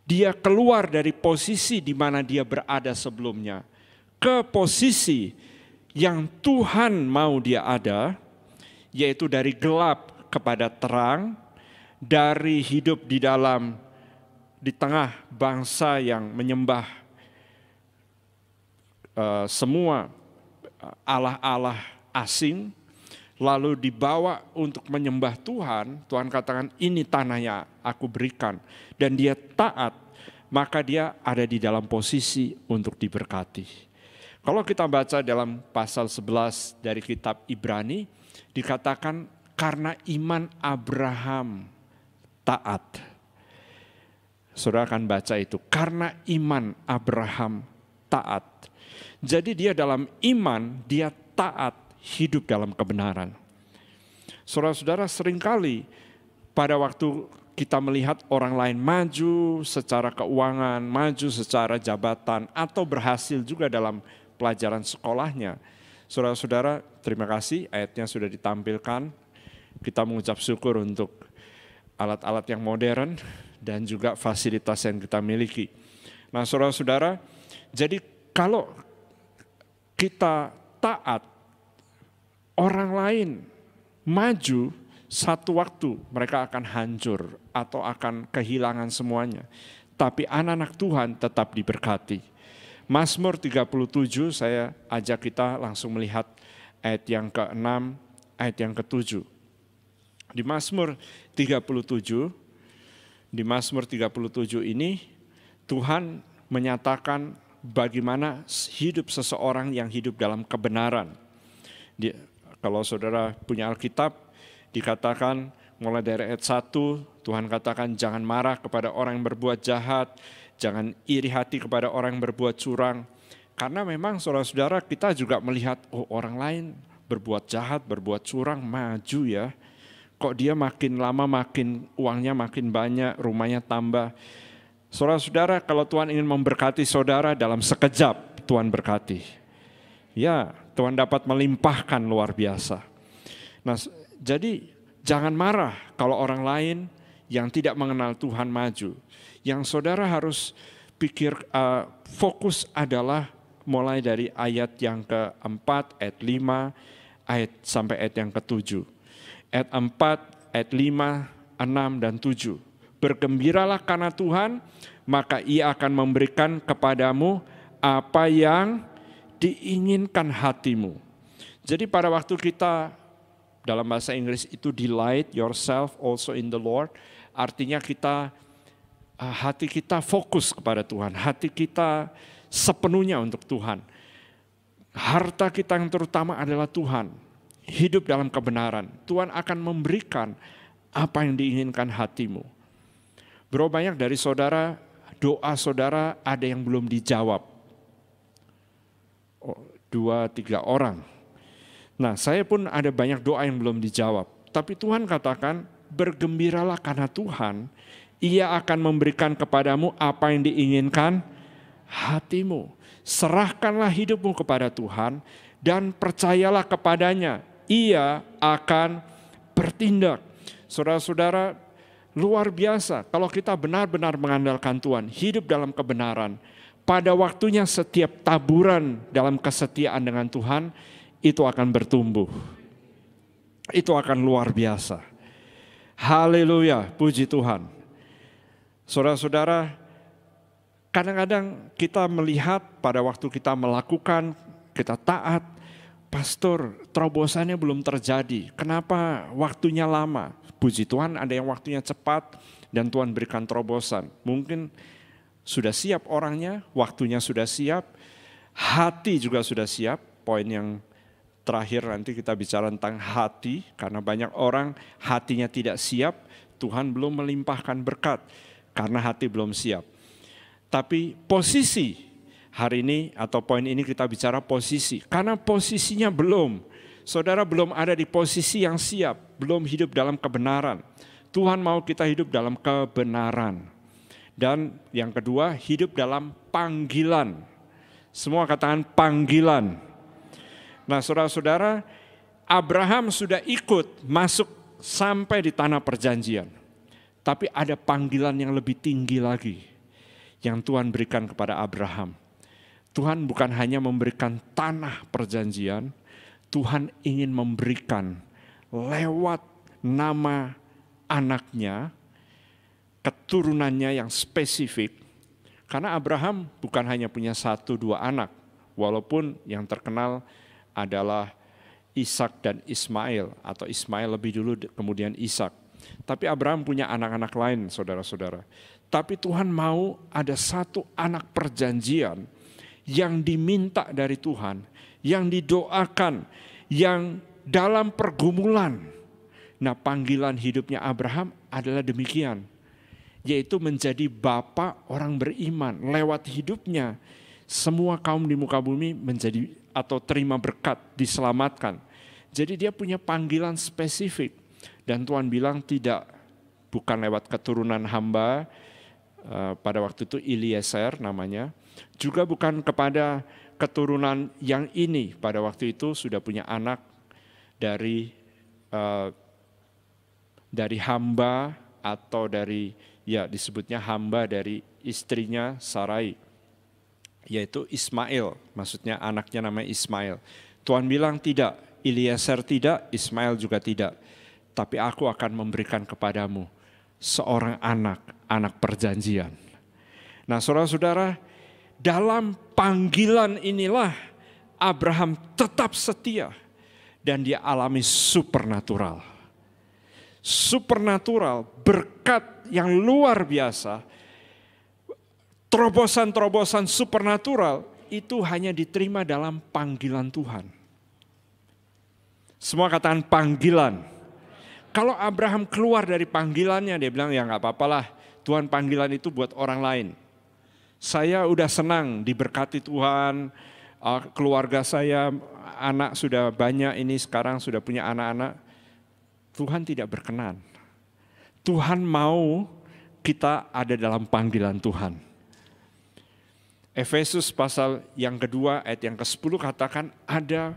dia keluar dari posisi di mana dia berada sebelumnya ke posisi yang Tuhan mau dia ada, yaitu dari gelap kepada terang, dari hidup di tengah bangsa yang menyembah semua Allah-Allah asing, lalu dibawa untuk menyembah Tuhan. Tuhan katakan ini tanahnya aku berikan, dan dia taat, maka dia ada di dalam posisi untuk diberkati. Kalau kita baca dalam pasal 11 dari kitab Ibrani, dikatakan karena iman Abraham taat. Saudara akan baca itu, karena iman Abraham taat. Jadi dia dalam iman, dia taat, hidup dalam kebenaran. Saudara-saudara, seringkali pada waktu kita melihat orang lain maju secara keuangan, maju secara jabatan, atau berhasil juga dalam pelajaran sekolahnya. Saudara-saudara, terima kasih ayatnya sudah ditampilkan. Kita mengucap syukur untuk alat-alat yang modern dan juga fasilitas yang kita miliki. Nah saudara-saudara, jadi kalau kita taat, orang lain maju, satu waktu mereka akan hancur atau akan kehilangan semuanya. Tapi anak-anak Tuhan tetap diberkati. Mazmur 37 saya ajak kita langsung melihat ayat yang ke-6, ayat yang ke-7. Di Mazmur 37 ini Tuhan menyatakan bagaimana hidup seseorang yang hidup dalam kebenaran. Kalau saudara punya Alkitab, dikatakan mulai dari ayat 1, Tuhan katakan jangan marah kepada orang yang berbuat jahat, jangan iri hati kepada orang yang berbuat curang. Karena memang saudara-saudara kita juga melihat, orang lain berbuat jahat, berbuat curang, maju ya. Kok dia makin lama makin uangnya makin banyak, rumahnya tambah. Saudara-saudara, kalau Tuhan ingin memberkati saudara dalam sekejap, Tuhan berkati. Ya, Tuhan dapat melimpahkan luar biasa. Nah, jadi jangan marah kalau orang lain yang tidak mengenal Tuhan maju. Yang saudara harus pikir, fokus adalah mulai dari ayat yang ke-4, ayat 5, sampai ayat yang ke-7. Ayat 4, ayat 5, 6, dan 7. Bergembiralah karena Tuhan, maka Ia akan memberikan kepadamu apa yang diinginkan hatimu. Jadi pada waktu kita, dalam bahasa Inggris itu delight yourself also in the Lord, artinya kita, hati kita fokus kepada Tuhan, hati kita sepenuhnya untuk Tuhan. Harta kita yang terutama adalah Tuhan, hidup dalam kebenaran. Tuhan akan memberikan apa yang diinginkan hatimu. Berapa banyak dari saudara, doa saudara ada yang belum dijawab. 2-3 orang. Nah, saya pun ada banyak doa yang belum dijawab. Tapi Tuhan katakan, bergembiralah karena Tuhan, Ia akan memberikan kepadamu apa yang diinginkan hatimu. Serahkanlah hidupmu kepada Tuhan dan percayalah kepadanya. Ia akan bertindak. Saudara-saudara, luar biasa kalau kita benar-benar mengandalkan Tuhan, hidup dalam kebenaran. Pada waktunya setiap taburan dalam kesetiaan dengan Tuhan, itu akan bertumbuh. Itu akan luar biasa. Haleluya, puji Tuhan. Saudara-saudara, kadang-kadang kita melihat pada waktu kita melakukan, kita taat, pastor terobosannya belum terjadi. Kenapa waktunya lama? Puji Tuhan ada yang waktunya cepat dan Tuhan berikan terobosan. Mungkin sudah siap orangnya, waktunya sudah siap, hati juga sudah siap. Poin yang terakhir nanti kita bicara tentang hati, karena banyak orang hatinya tidak siap, Tuhan belum melimpahkan berkat karena hati belum siap. Tapi posisi hari ini atau poin ini kita bicara posisi, karena posisinya belum. Saudara belum ada di posisi yang siap, belum hidup dalam kebenaran. Tuhan mau kita hidup dalam kebenaran. Dan yang kedua, hidup dalam panggilan. Semua katakan panggilan. Nah, saudara-saudara, Abraham sudah ikut masuk sampai di tanah perjanjian. Tapi ada panggilan yang lebih tinggi lagi yang Tuhan berikan kepada Abraham. Tuhan bukan hanya memberikan tanah perjanjian, Tuhan ingin memberikan lewat nama anaknya, keturunannya yang spesifik. Karena Abraham bukan hanya punya 1-2 anak, walaupun yang terkenal adalah Ishak dan Ismail, atau Ismail lebih dulu kemudian Ishak. Tapi Abraham punya anak-anak lain, saudara-saudara. Tapi Tuhan mau ada 1 anak perjanjian yang diminta dari Tuhan, yang didoakan, yang dalam pergumulan. Nah, panggilan hidupnya Abraham adalah demikian, yaitu menjadi bapa orang beriman. Lewat hidupnya, semua kaum di muka bumi menjadi atau terima berkat, diselamatkan. Jadi dia punya panggilan spesifik. Dan Tuhan bilang tidak, bukan lewat keturunan hamba, pada waktu itu Eliezer namanya, juga bukan kepada keturunan yang ini, pada waktu itu sudah punya anak dari hamba atau dari, ya disebutnya hamba dari istrinya Sarai, yaitu Ismail, maksudnya anaknya namanya Ismail. Tuhan bilang tidak, Eliezer tidak, Ismail juga tidak. Tapi aku akan memberikan kepadamu seorang anak perjanjian. Nah, saudara-saudara, dalam panggilan inilah Abraham tetap setia dan dia alami supernatural. Supernatural, berkat yang luar biasa, terobosan-terobosan supernatural itu hanya diterima dalam panggilan Tuhan. Semua katakan panggilan. Kalau Abraham keluar dari panggilannya, dia bilang ya gak apa-apalah, Tuhan panggilan itu buat orang lain. Saya udah senang diberkati Tuhan, keluarga saya, anak sudah banyak ini sekarang sudah punya anak-anak. Tuhan tidak berkenan. Tuhan mau kita ada dalam panggilan Tuhan. Efesus pasal yang kedua ayat yang ke-10 katakan ada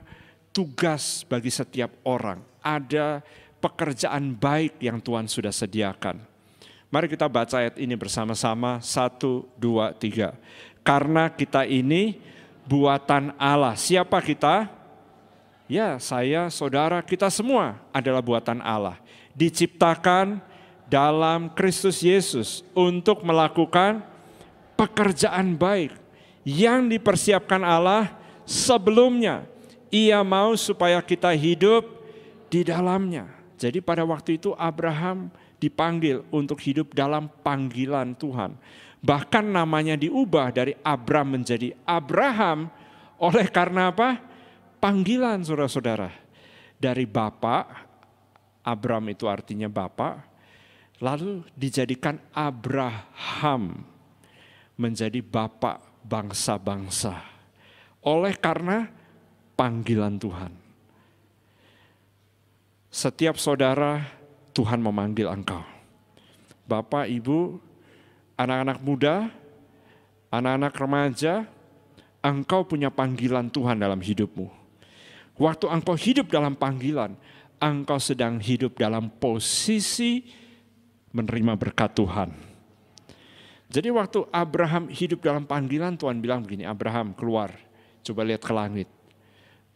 tugas bagi setiap orang. Ada pekerjaan baik yang Tuhan sudah sediakan. Mari kita baca ayat ini bersama-sama. 1, 2, 3. Karena kita ini buatan Allah. Siapa kita? Ya, saya, saudara, kita semua adalah buatan Allah. Diciptakan dalam Kristus Yesus untuk melakukan pekerjaan baik yang dipersiapkan Allah sebelumnya. Ia mau supaya kita hidup di dalamnya. Jadi pada waktu itu Abraham dipanggil untuk hidup dalam panggilan Tuhan. Bahkan namanya diubah dari Abram menjadi Abraham oleh karena apa? Panggilan saudara-saudara. Dari Bapak, Abram itu artinya Bapak, lalu dijadikan Abraham menjadi Bapak bangsa-bangsa. Oleh karena panggilan Tuhan. Setiap saudara Tuhan memanggil engkau. Bapak, Ibu, anak-anak muda, anak-anak remaja, engkau punya panggilan Tuhan dalam hidupmu. Waktu engkau hidup dalam panggilan, engkau sedang hidup dalam posisi menerima berkat Tuhan. Jadi waktu Abraham hidup dalam panggilan, Tuhan bilang begini, Abraham keluar, coba lihat ke langit.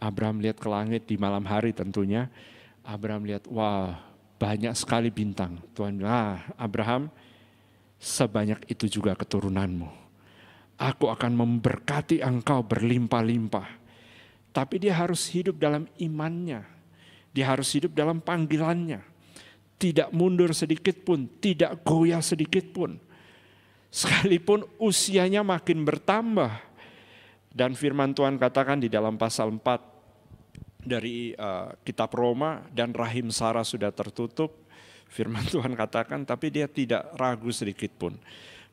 Abraham lihat ke langit di malam hari tentunya. Abraham lihat, wah banyak sekali bintang. Tuhan bilang, Abraham sebanyak itu juga keturunanmu. Aku akan memberkati engkau berlimpah-limpah. Tapi dia harus hidup dalam imannya. Dia harus hidup dalam panggilannya. Tidak mundur sedikit pun, tidak goyah sedikit pun. Sekalipun usianya makin bertambah. Dan firman Tuhan katakan di dalam pasal 4 dari kitab Roma, dan rahim Sarah sudah tertutup. Firman Tuhan katakan, tapi dia tidak ragu sedikit pun.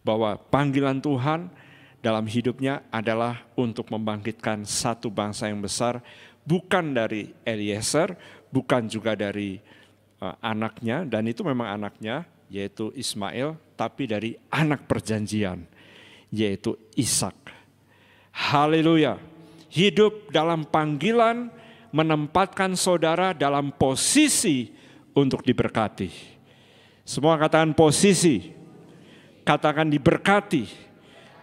Bahwa panggilan Tuhan dalam hidupnya adalah untuk membangkitkan satu bangsa yang besar, bukan dari Eliezer, bukan juga dari anaknya, dan itu memang anaknya, yaitu Ismail, tapi dari anak perjanjian, yaitu Ishak. Haleluya. Hidup dalam panggilan menempatkan saudara dalam posisi untuk diberkati. Semua katakan posisi, katakan diberkati.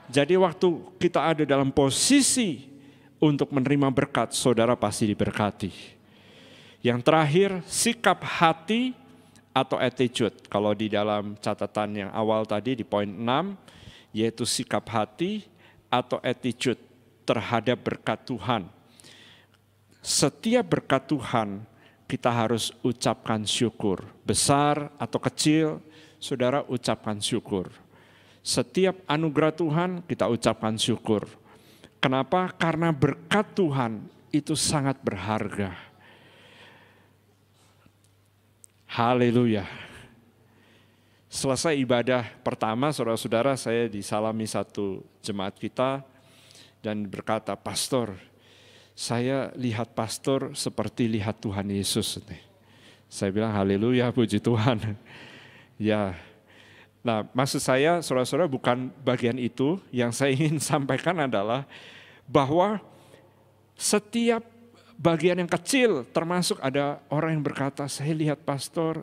Jadi waktu kita ada dalam posisi untuk menerima berkat, saudara pasti diberkati. Yang terakhir, sikap hati atau attitude. Kalau di dalam catatan yang awal tadi di poin 6, yaitu sikap hati atau attitude terhadap berkat Tuhan. Setiap berkat Tuhan kita harus ucapkan syukur. Besar atau kecil, saudara ucapkan syukur. Setiap anugerah Tuhan kita ucapkan syukur. Kenapa? Karena berkat Tuhan itu sangat berharga. Haleluya. Selesai ibadah pertama, saudara-saudara, saya disalami satu jemaat kita dan berkata, Pastor, saya lihat pastor seperti lihat Tuhan Yesus. Saya bilang, haleluya, puji Tuhan. Ya. Nah, maksud saya, saudara-saudara, bukan bagian itu. Yang saya ingin sampaikan adalah bahwa setiap bagian yang kecil, termasuk ada orang yang berkata, saya lihat pastor,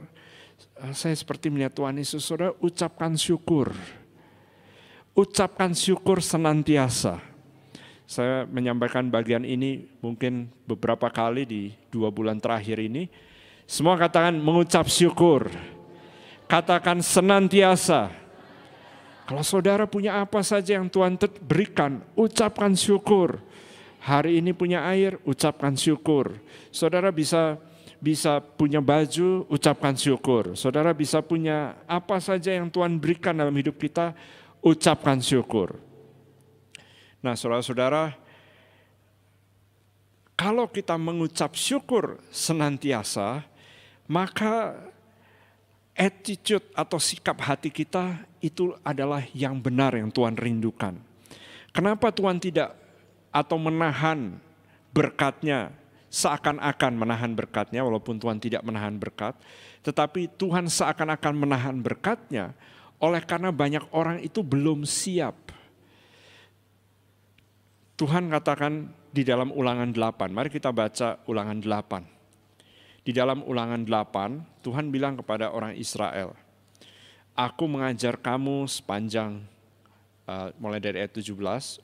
saya seperti melihat Tuhan Yesus. Saudara, ucapkan syukur. Ucapkan syukur senantiasa. Saya menyampaikan bagian ini mungkin beberapa kali di 2 bulan terakhir ini. Semua katakan mengucap syukur. Katakan senantiasa. Kalau saudara punya apa saja yang Tuhan berikan, ucapkan syukur. Hari ini punya air, ucapkan syukur. Saudara bisa punya baju, ucapkan syukur. Saudara bisa punya apa saja yang Tuhan berikan dalam hidup kita, ucapkan syukur. Nah, saudara-saudara, kalau kita mengucap syukur senantiasa, maka attitude atau sikap hati kita itu adalah yang benar yang Tuhan rindukan. Kenapa Tuhan tidak atau menahan berkat-Nya, seakan-akan menahan berkat-Nya walaupun Tuhan tidak menahan berkat, tetapi Tuhan seakan-akan menahan berkat-Nya oleh karena banyak orang itu belum siap. Tuhan katakan di dalam Ulangan 8, mari kita baca Ulangan 8. Di dalam Ulangan 8, Tuhan bilang kepada orang Israel, aku mengajar kamu sepanjang, mulai dari ayat 17,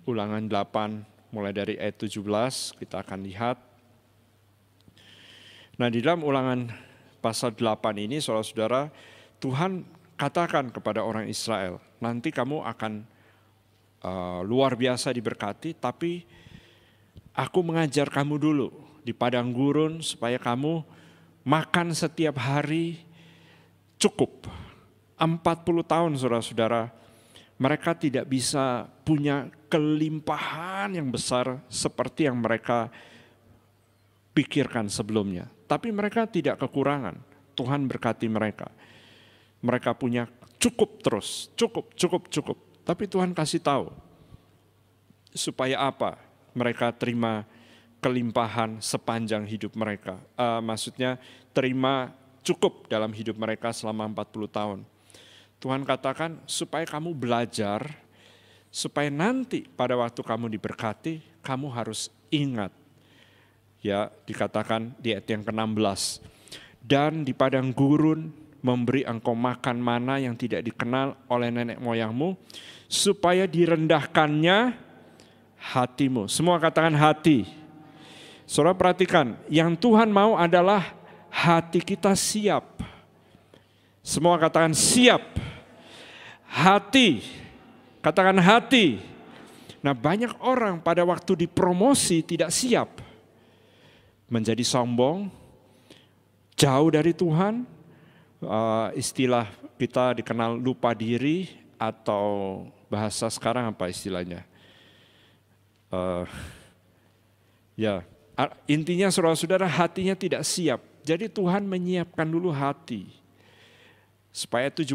Ulangan 8, mulai dari ayat 17, kita akan lihat. Nah, di dalam Ulangan pasal 8 ini, saudara-saudara, Tuhan katakan kepada orang Israel, nanti kamu akan luar biasa diberkati, tapi aku mengajar kamu dulu di padang gurun supaya kamu makan setiap hari cukup. 40 tahun saudara-saudara, mereka tidak bisa punya kelimpahan yang besar seperti yang mereka pikirkan sebelumnya. Tapi mereka tidak kekurangan, Tuhan berkati mereka. Mereka punya cukup terus, cukup. Tapi Tuhan kasih tahu, supaya apa? Mereka terima kelimpahan sepanjang hidup mereka. Maksudnya terima cukup dalam hidup mereka selama 40 tahun. Tuhan katakan supaya kamu belajar, supaya nanti pada waktu kamu diberkati, kamu harus ingat. Ya, dikatakan di ayat yang ke-16. Dan di padang gurun memberi engkau makan mana yang tidak dikenal oleh nenek moyangmu, supaya direndahkannya hatimu. Semua katakan hati. Saudara perhatikan, yang Tuhan mau adalah hati kita siap. Semua katakan siap. Hati, katakan hati. Nah, banyak orang pada waktu dipromosi tidak siap. Menjadi sombong, jauh dari Tuhan, istilah kita dikenal lupa diri, atau bahasa sekarang apa istilahnya? Intinya saudara-saudara hatinya tidak siap. Jadi Tuhan menyiapkan dulu hati. Supaya 17,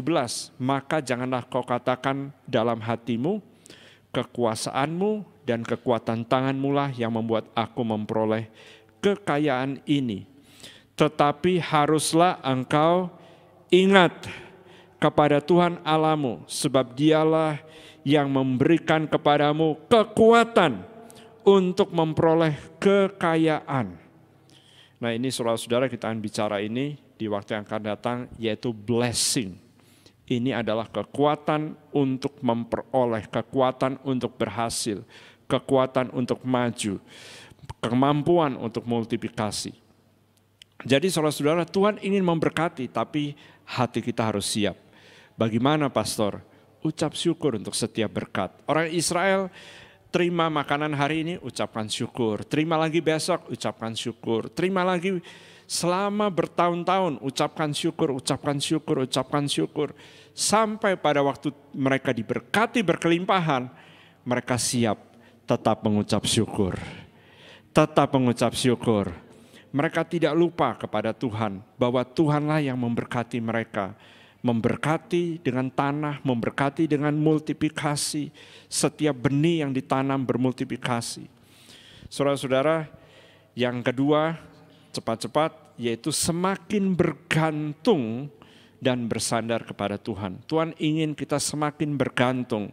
maka janganlah kau katakan dalam hatimu, kekuasaanmu dan kekuatan tanganmu lah yang membuat aku memperoleh kekayaan ini. Tetapi haruslah engkau ingat kepada Tuhan Allahmu, sebab Dialah yang memberikan kepadamu kekuatan untuk memperoleh kekayaan. Nah, ini saudara-saudara, kita akan bicara ini di waktu yang akan datang, yaitu blessing. Ini adalah kekuatan untuk memperoleh, kekuatan untuk berhasil, kekuatan untuk maju, kemampuan untuk multiplikasi. Jadi saudara-saudara, Tuhan ingin memberkati, tapi hati kita harus siap. Bagaimana pastor? Ucap syukur untuk setiap berkat. Orang Israel terima makanan hari ini, ucapkan syukur. Terima lagi besok, ucapkan syukur. Terima lagi selama bertahun-tahun, ucapkan syukur. Sampai pada waktu mereka diberkati berkelimpahan, mereka siap tetap mengucap syukur. Mereka tidak lupa kepada Tuhan, bahwa Tuhanlah yang memberkati mereka. Memberkati dengan tanah, memberkati dengan multiplikasi. Setiap benih yang ditanam bermultiplikasi. Saudara-saudara, yang kedua, cepat-cepat, yaitu semakin bergantung dan bersandar kepada Tuhan. Tuhan ingin kita semakin bergantung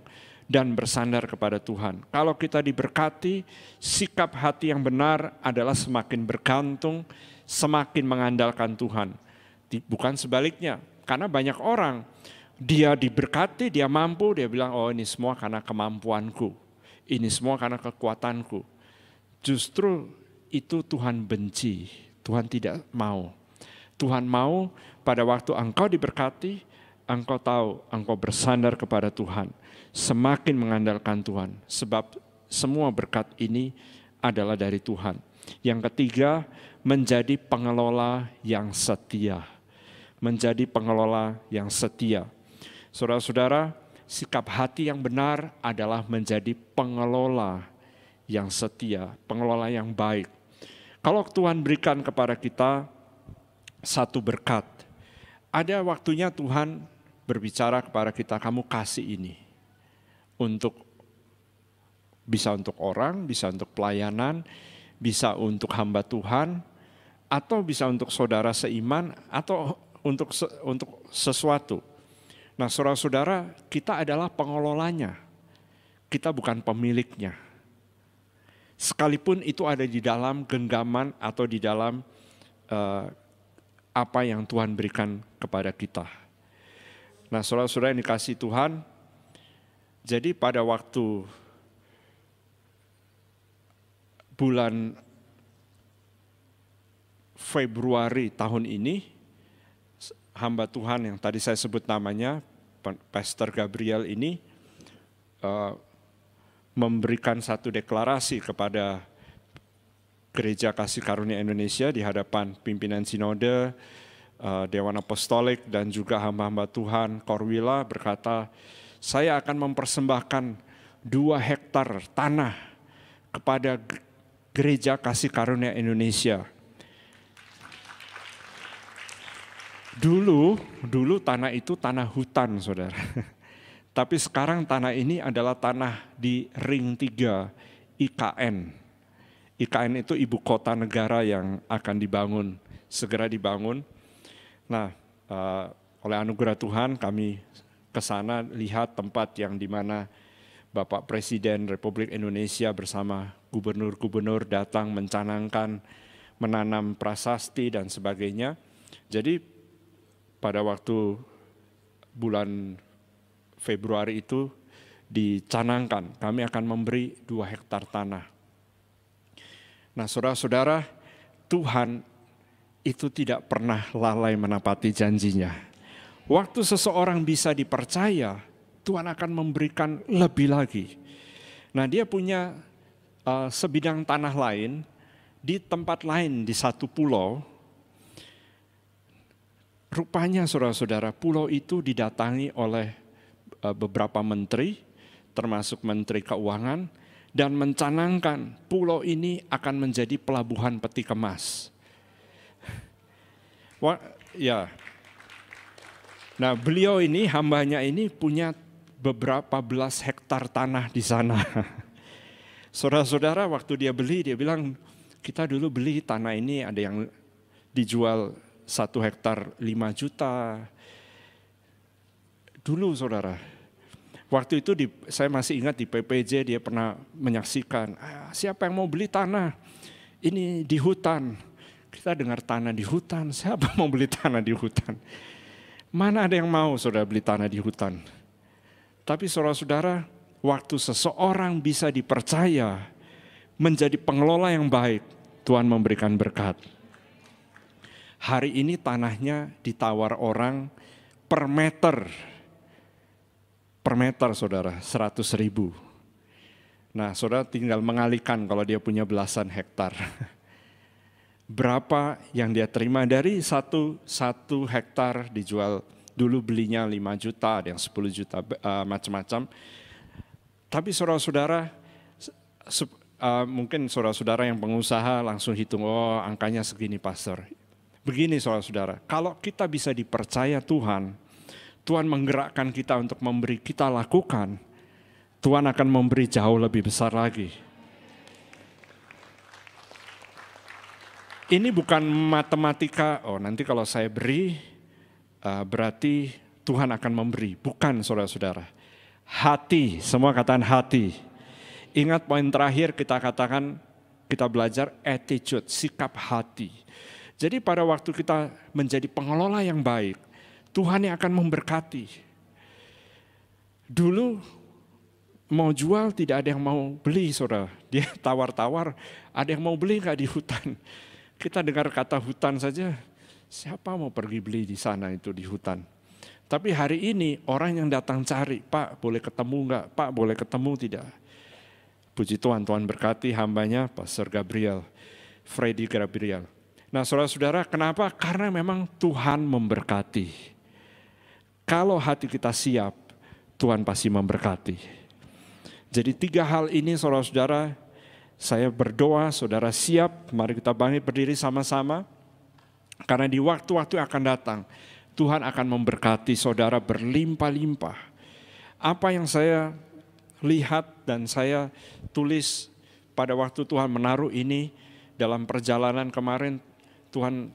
dan bersandar kepada Tuhan. Kalau kita diberkati, sikap hati yang benar adalah semakin bergantung, semakin mengandalkan Tuhan. Bukan sebaliknya, karena banyak orang, dia diberkati, dia mampu, dia bilang, oh ini semua karena kemampuanku, ini semua karena kekuatanku. Justru itu Tuhan benci, Tuhan tidak mau. Tuhan mau pada waktu engkau diberkati, engkau tahu, engkau bersandar kepada Tuhan, semakin mengandalkan Tuhan, sebab semua berkat ini adalah dari Tuhan. Yang ketiga, menjadi pengelola yang setia. Menjadi pengelola yang setia. Saudara-saudara, sikap hati yang benar adalah menjadi pengelola yang setia, pengelola yang baik. Kalau Tuhan berikan kepada kita satu berkat, ada waktunya Tuhan berbicara kepada kita, kamu kasih ini. Bisa untuk orang, bisa untuk pelayanan, bisa untuk hamba Tuhan, atau bisa untuk saudara seiman, atau untuk sesuatu. Nah, saudara-saudara, kita adalah pengelolanya. Kita bukan pemiliknya. Sekalipun itu ada di dalam genggaman atau di dalam apa yang Tuhan berikan kepada kita. Nah, saudara-saudara yang dikasihi Tuhan, jadi pada waktu bulan Februari tahun ini, hamba Tuhan yang tadi saya sebut namanya, Pastor Gabriel ini, memberikan satu deklarasi kepada Gereja Kasih Karunia Indonesia di hadapan pimpinan sinode, Dewan Apostolik, dan juga hamba-hamba Tuhan Korwila, berkata, saya akan mempersembahkan 2 hektar tanah kepada Gereja Kasih Karunia Indonesia. Dulu tanah itu tanah hutan, saudara. Tapi sekarang tanah ini adalah tanah di Ring 3 IKN. IKN itu ibu kota negara yang akan dibangun, segera dibangun. Nah, oleh anugerah Tuhan kami ke sana lihat tempat yang dimana Bapak Presiden Republik Indonesia bersama gubernur-gubernur datang mencanangkan, menanam prasasti dan sebagainya. Jadi pada waktu bulan Februari itu dicanangkan, kami akan memberi 2 hektar tanah. Nah, saudara-saudara, Tuhan itu tidak pernah lalai menepati janjinya. Waktu seseorang bisa dipercaya, Tuhan akan memberikan lebih lagi. Nah, dia punya sebidang tanah lain di tempat lain di satu pulau. Rupanya saudara-saudara, pulau itu didatangi oleh beberapa menteri, termasuk Menteri Keuangan, dan mencanangkan pulau ini akan menjadi pelabuhan peti kemas. Nah, beliau ini, hambanya ini punya beberapa belas hektar tanah di sana. Saudara-saudara, waktu dia beli, dia bilang, kita dulu beli tanah ini ada yang dijual 1 hektar 5 juta. Dulu, saudara. Waktu itu saya masih ingat di PPJ dia pernah menyaksikan, siapa yang mau beli tanah? Ini di hutan. Kita dengar tanah di hutan, siapa mau beli tanah di hutan? Mana ada yang mau saudara beli tanah di hutan? Tapi saudara-saudara, waktu seseorang bisa dipercaya menjadi pengelola yang baik, Tuhan memberikan berkat. Hari ini tanahnya ditawar orang per meter saudara, 100.000. Nah, saudara tinggal mengalihkan kalau dia punya belasan hektar. Berapa yang dia terima dari satu hektar dijual, dulu belinya 5 juta, ada yang 10 juta, macam-macam. Tapi saudara-saudara, mungkin saudara-saudara yang pengusaha langsung hitung, oh angkanya segini pastor. Begini saudara-saudara, kalau kita bisa dipercaya Tuhan menggerakkan kita untuk memberi, kita lakukan, Tuhan akan memberi jauh lebih besar lagi. Ini bukan matematika, oh nanti kalau saya beri, berarti Tuhan akan memberi. Bukan saudara-saudara. Hati, semua katakan hati. Ingat poin terakhir kita katakan, kita belajar attitude, sikap hati. Jadi pada waktu kita menjadi pengelola yang baik, Tuhan yang akan memberkati. Dulu mau jual tidak ada yang mau beli saudara. Dia tawar-tawar, ada yang mau beli nggak di hutan. Kita dengar kata hutan saja, siapa mau pergi beli di sana itu di hutan. Tapi hari ini orang yang datang cari, Pak boleh ketemu enggak? Pak boleh ketemu tidak? Puji Tuhan, Tuhan berkati hambanya Pastor Gabriel, Freddy Gabriel. Nah saudara-saudara, kenapa? Karena memang Tuhan memberkati. Kalau hati kita siap, Tuhan pasti memberkati. Jadi 3 hal ini saudara-saudara, saya berdoa saudara siap, mari kita bangkit berdiri sama-sama. Karena di waktu-waktu yang akan datang, Tuhan akan memberkati saudara berlimpah-limpah. Apa yang saya lihat dan saya tulis pada waktu Tuhan menaruh ini dalam perjalanan kemarin, Tuhan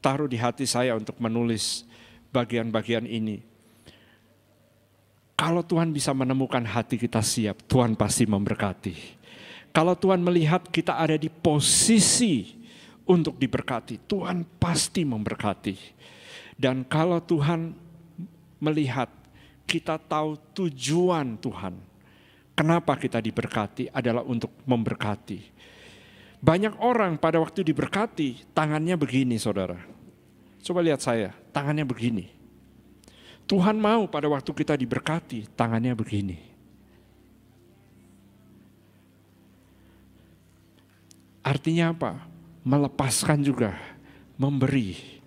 taruh di hati saya untuk menulis bagian-bagian ini. Kalau Tuhan bisa menemukan hati kita siap, Tuhan pasti memberkati. Kalau Tuhan melihat kita ada di posisi untuk diberkati, Tuhan pasti memberkati. Dan kalau Tuhan melihat kita tahu tujuan Tuhan, kenapa kita diberkati adalah untuk memberkati. Banyak orang pada waktu diberkati, tangannya begini saudara. Coba lihat saya, tangannya begini. Tuhan mau pada waktu kita diberkati, tangannya begini. Artinya apa? Melepaskan juga, memberi.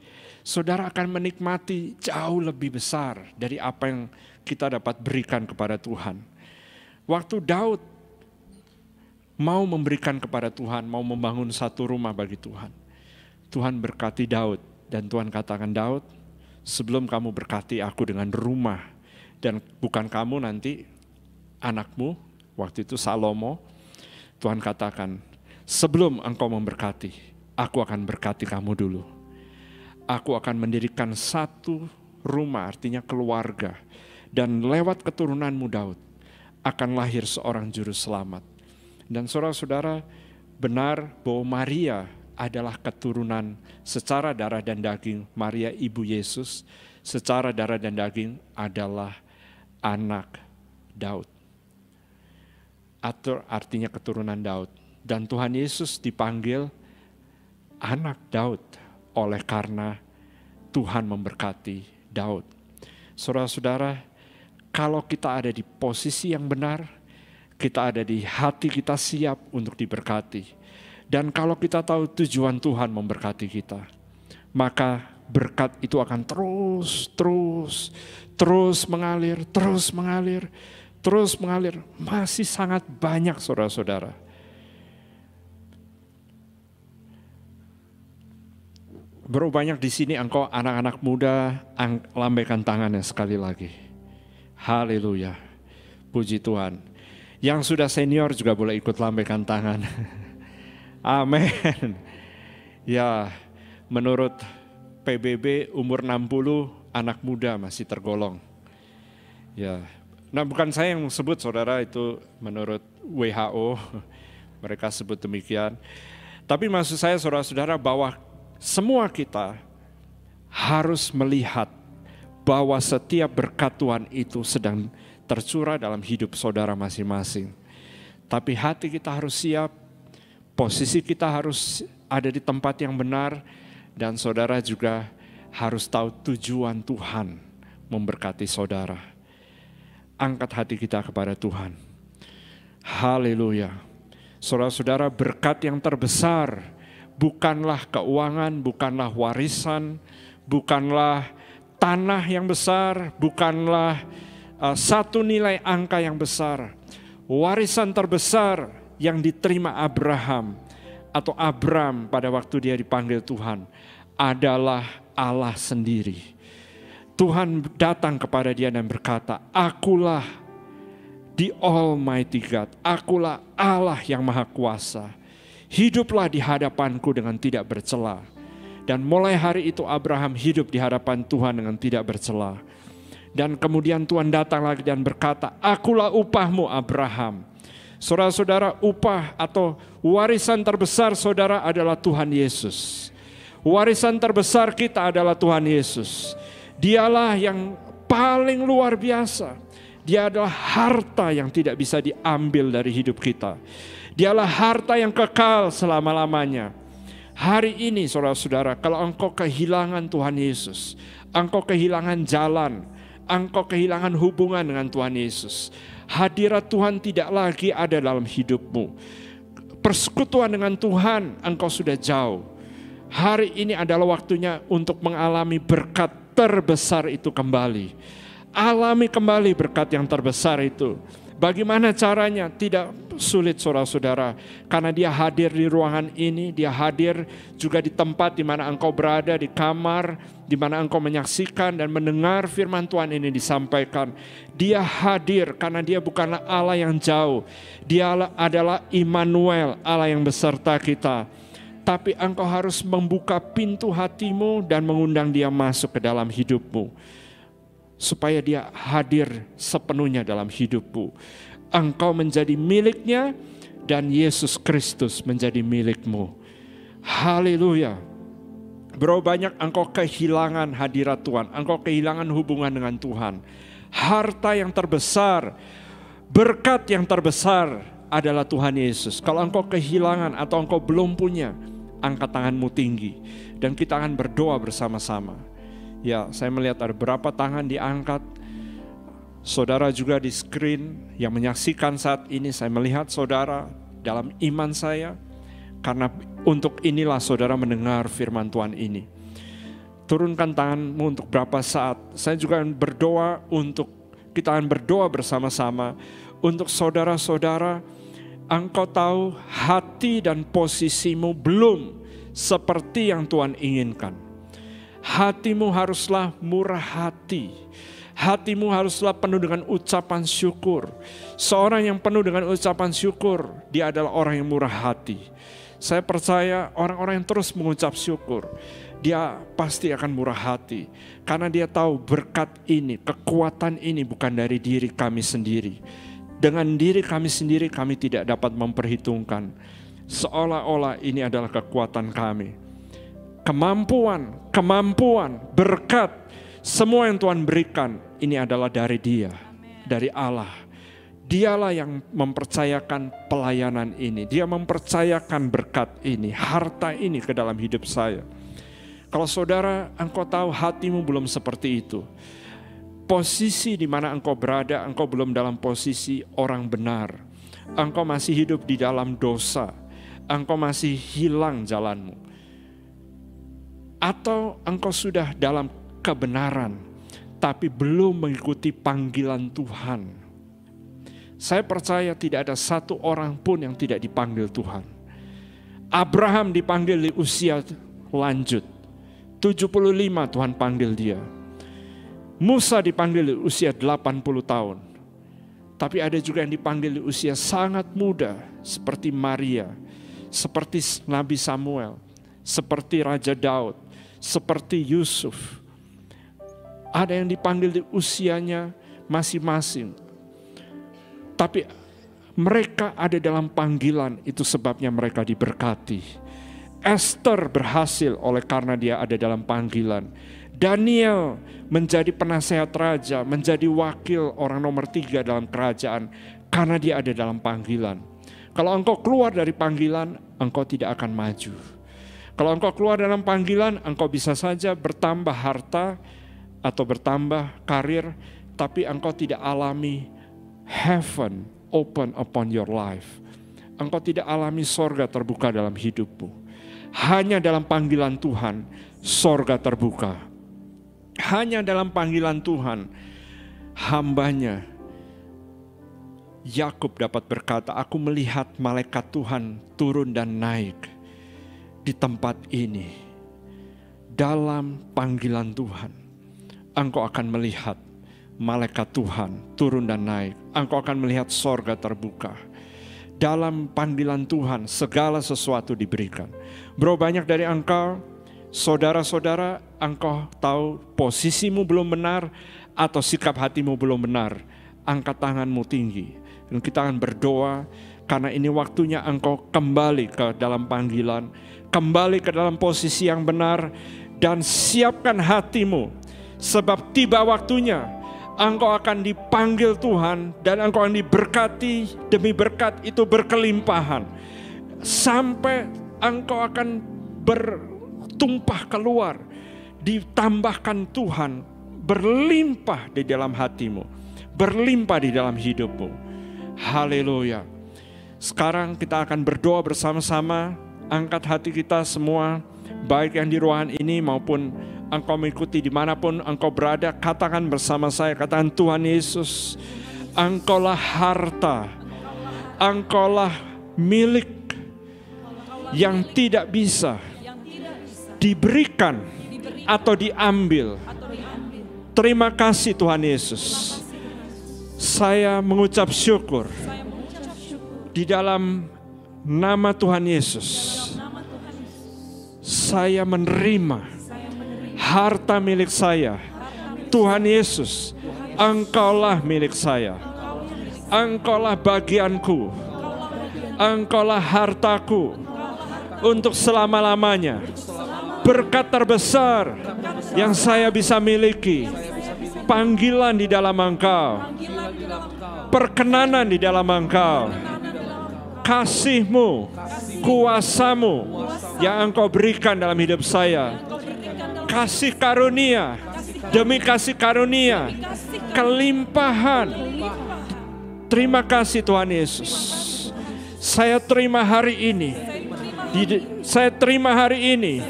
Saudara akan menikmati jauh lebih besar dari apa yang kita dapat berikan kepada Tuhan. Waktu Daud mau memberikan kepada Tuhan, mau membangun satu rumah bagi Tuhan. Tuhan berkati Daud dan Tuhan katakan, Daud, sebelum kamu berkati aku dengan rumah, dan bukan kamu nanti anakmu, waktu itu Salomo, Tuhan katakan, sebelum engkau memberkati, aku akan berkati kamu dulu. Aku akan mendirikan satu rumah, artinya keluarga. Dan lewat keturunanmu Daud, akan lahir seorang juru selamat. Dan saudara-saudara, benar bahwa Maria adalah keturunan secara darah dan daging. Maria ibu Yesus secara darah dan daging adalah anak Daud. Atau artinya keturunan Daud. Dan Tuhan Yesus dipanggil anak Daud. Oleh karena Tuhan memberkati Daud. Saudara-saudara, kalau kita ada di posisi yang benar, kita ada di hati kita siap untuk diberkati. Dan kalau kita tahu tujuan Tuhan memberkati kita, maka berkat itu akan terus mengalir, terus mengalir. Masih sangat banyak saudara-saudara. Bro, banyak di sini engkau anak-anak muda, lambaikan tangannya sekali lagi. Haleluya. Puji Tuhan. Yang sudah senior juga boleh ikut lambaikan tangan. Amin. Ya, menurut PBB umur 60 anak muda masih tergolong. Ya. Nah, bukan saya yang sebut saudara, itu menurut WHO. Mereka sebut demikian. Tapi maksud saya saudara-saudara bahwa semua kita harus melihat bahwa setiap berkat Tuhan itu sedang tercurah dalam hidup saudara masing-masing. Tapi hati kita harus siap, posisi kita harus ada di tempat yang benar, dan saudara juga harus tahu tujuan Tuhan memberkati saudara. Angkat hati kita kepada Tuhan. Haleluya. Saudara-saudara, berkat yang terbesar bukanlah keuangan, bukanlah warisan, bukanlah tanah yang besar, bukanlah satu nilai angka yang besar. Warisan terbesar yang diterima Abraham atau Abram pada waktu dia dipanggil Tuhan adalah Allah sendiri. Tuhan datang kepada dia dan berkata, akulah the Almighty God, akulah Allah yang Maha Kuasa. Hiduplah di hadapanku dengan tidak bercela. Dan mulai hari itu Abraham hidup di hadapan Tuhan dengan tidak bercela. Dan kemudian Tuhan datang lagi dan berkata, akulah upahmu Abraham. Saudara-saudara, upah atau warisan terbesar saudara adalah Tuhan Yesus. Warisan terbesar kita adalah Tuhan Yesus. Dialah yang paling luar biasa. Dia adalah harta yang tidak bisa diambil dari hidup kita. Dialah harta yang kekal selama-lamanya. Hari ini saudara-saudara, kalau engkau kehilangan Tuhan Yesus, engkau kehilangan jalan, engkau kehilangan hubungan dengan Tuhan Yesus, hadirat Tuhan tidak lagi ada dalam hidupmu, persekutuan dengan Tuhan engkau sudah jauh. Hari ini adalah waktunya untuk mengalami berkat terbesar itu kembali. Alami kembali berkat yang terbesar itu. Bagaimana caranya? Tidak sulit saudara-saudara, karena dia hadir di ruangan ini, dia hadir juga di tempat di mana engkau berada, di kamar, di mana engkau menyaksikan dan mendengar firman Tuhan ini disampaikan. Dia hadir karena dia bukanlah Allah yang jauh, dia adalah Immanuel, Allah yang beserta kita. Tapi engkau harus membuka pintu hatimu dan mengundang dia masuk ke dalam hidupmu, supaya dia hadir sepenuhnya dalam hidupmu. Engkau menjadi miliknya dan Yesus Kristus menjadi milikmu. Haleluya. Berapa banyak engkau kehilangan hadirat Tuhan, engkau kehilangan hubungan dengan Tuhan. Harta yang terbesar, berkat yang terbesar adalah Tuhan Yesus. Kalau engkau kehilangan atau engkau belum punya, angkat tanganmu tinggi dan kita akan berdoa bersama-sama. Ya, saya melihat ada beberapa tangan diangkat. Saudara juga di screen yang menyaksikan saat ini, saya melihat saudara dalam iman saya. Karena untuk inilah saudara mendengar firman Tuhan ini. Turunkan tanganmu untuk berapa saat. Saya juga akan berdoa kita akan berdoa bersama-sama. Untuk saudara-saudara, engkau tahu hati dan posisimu belum seperti yang Tuhan inginkan. Hatimu haruslah murah hati. Hatimu haruslah penuh dengan ucapan syukur. Seorang yang penuh dengan ucapan syukur, dia adalah orang yang murah hati. Saya percaya orang-orang yang terus mengucap syukur, dia pasti akan murah hati. Karena dia tahu berkat ini, kekuatan ini bukan dari diri kami sendiri. Dengan diri kami sendiri kami tidak dapat memperhitungkan. Seolah-olah ini adalah kekuatan kami. Kemampuan, berkat, semua yang Tuhan berikan ini adalah dari Dia, dari Allah. Dialah yang mempercayakan pelayanan ini, Dia mempercayakan berkat ini, harta ini ke dalam hidup saya. Kalau saudara, engkau tahu hatimu belum seperti itu. Posisi di mana engkau berada, engkau belum dalam posisi orang benar. Engkau masih hidup di dalam dosa, engkau masih hilang jalanmu. Atau engkau sudah dalam kebenaran, tapi belum mengikuti panggilan Tuhan. Saya percaya tidak ada satu orang pun yang tidak dipanggil Tuhan. Abraham dipanggil di usia lanjut, 75 Tuhan panggil dia. Musa dipanggil di usia 80 tahun. Tapi ada juga yang dipanggil di usia sangat muda, seperti Maria, seperti Nabi Samuel, seperti Raja Daud, seperti Yusuf. Ada yang dipanggil di usianya masing-masing. Tapi mereka ada dalam panggilan, itu sebabnya mereka diberkati. Esther berhasil oleh karena dia ada dalam panggilan. Daniel menjadi penasehat raja, menjadi wakil orang nomor 3 dalam kerajaan karena dia ada dalam panggilan. Kalau engkau keluar dari panggilan, engkau tidak akan maju. Kalau engkau keluar dalam panggilan, engkau bisa saja bertambah harta atau bertambah karir, tapi engkau tidak alami heaven open upon your life. Engkau tidak alami sorga terbuka dalam hidupmu. Hanya dalam panggilan Tuhan, sorga terbuka. Hanya dalam panggilan Tuhan, hambanya Yakub dapat berkata, aku melihat malaikat Tuhan turun dan naik di tempat ini. Dalam panggilan Tuhan, engkau akan melihat malaikat Tuhan turun dan naik. Engkau akan melihat sorga terbuka. Dalam panggilan Tuhan, segala sesuatu diberikan. Berapa banyak dari engkau, saudara-saudara, engkau tahu posisimu belum benar atau sikap hatimu belum benar. Angkat tanganmu tinggi. Dan kita akan berdoa karena ini waktunya engkau kembali ke dalam panggilan, kembali ke dalam posisi yang benar, dan siapkan hatimu, sebab tiba waktunya engkau akan dipanggil Tuhan dan engkau akan diberkati demi berkat itu berkelimpahan, sampai engkau akan bertumpah keluar, ditambahkan Tuhan, berlimpah di dalam hatimu, berlimpah di dalam hidupmu. Haleluya. Sekarang kita akan berdoa bersama-sama. Angkat hati kita semua, baik yang di ruangan ini maupun engkau mengikuti dimanapun engkau berada. Katakan bersama saya, katakan, Tuhan Yesus, Engkaulah harta, Engkaulah milik yang tidak bisa diberikan atau diambil. Terima kasih Tuhan Yesus. Saya mengucap syukur di dalam nama Tuhan Yesus. Saya menerima harta milik saya. Tuhan Yesus, Engkaulah milik saya. Engkaulah bagianku. Engkaulah hartaku untuk selama-lamanya. Berkat terbesar yang saya bisa miliki, panggilan di dalam Engkau, perkenanan di dalam Engkau, kasih-Mu, kuasa-Mu yang Engkau berikan dalam hidup saya. Kasih karunia demi kasih karunia, kelimpahan. Terima kasih Tuhan Yesus. Saya terima hari ini. Saya terima hari ini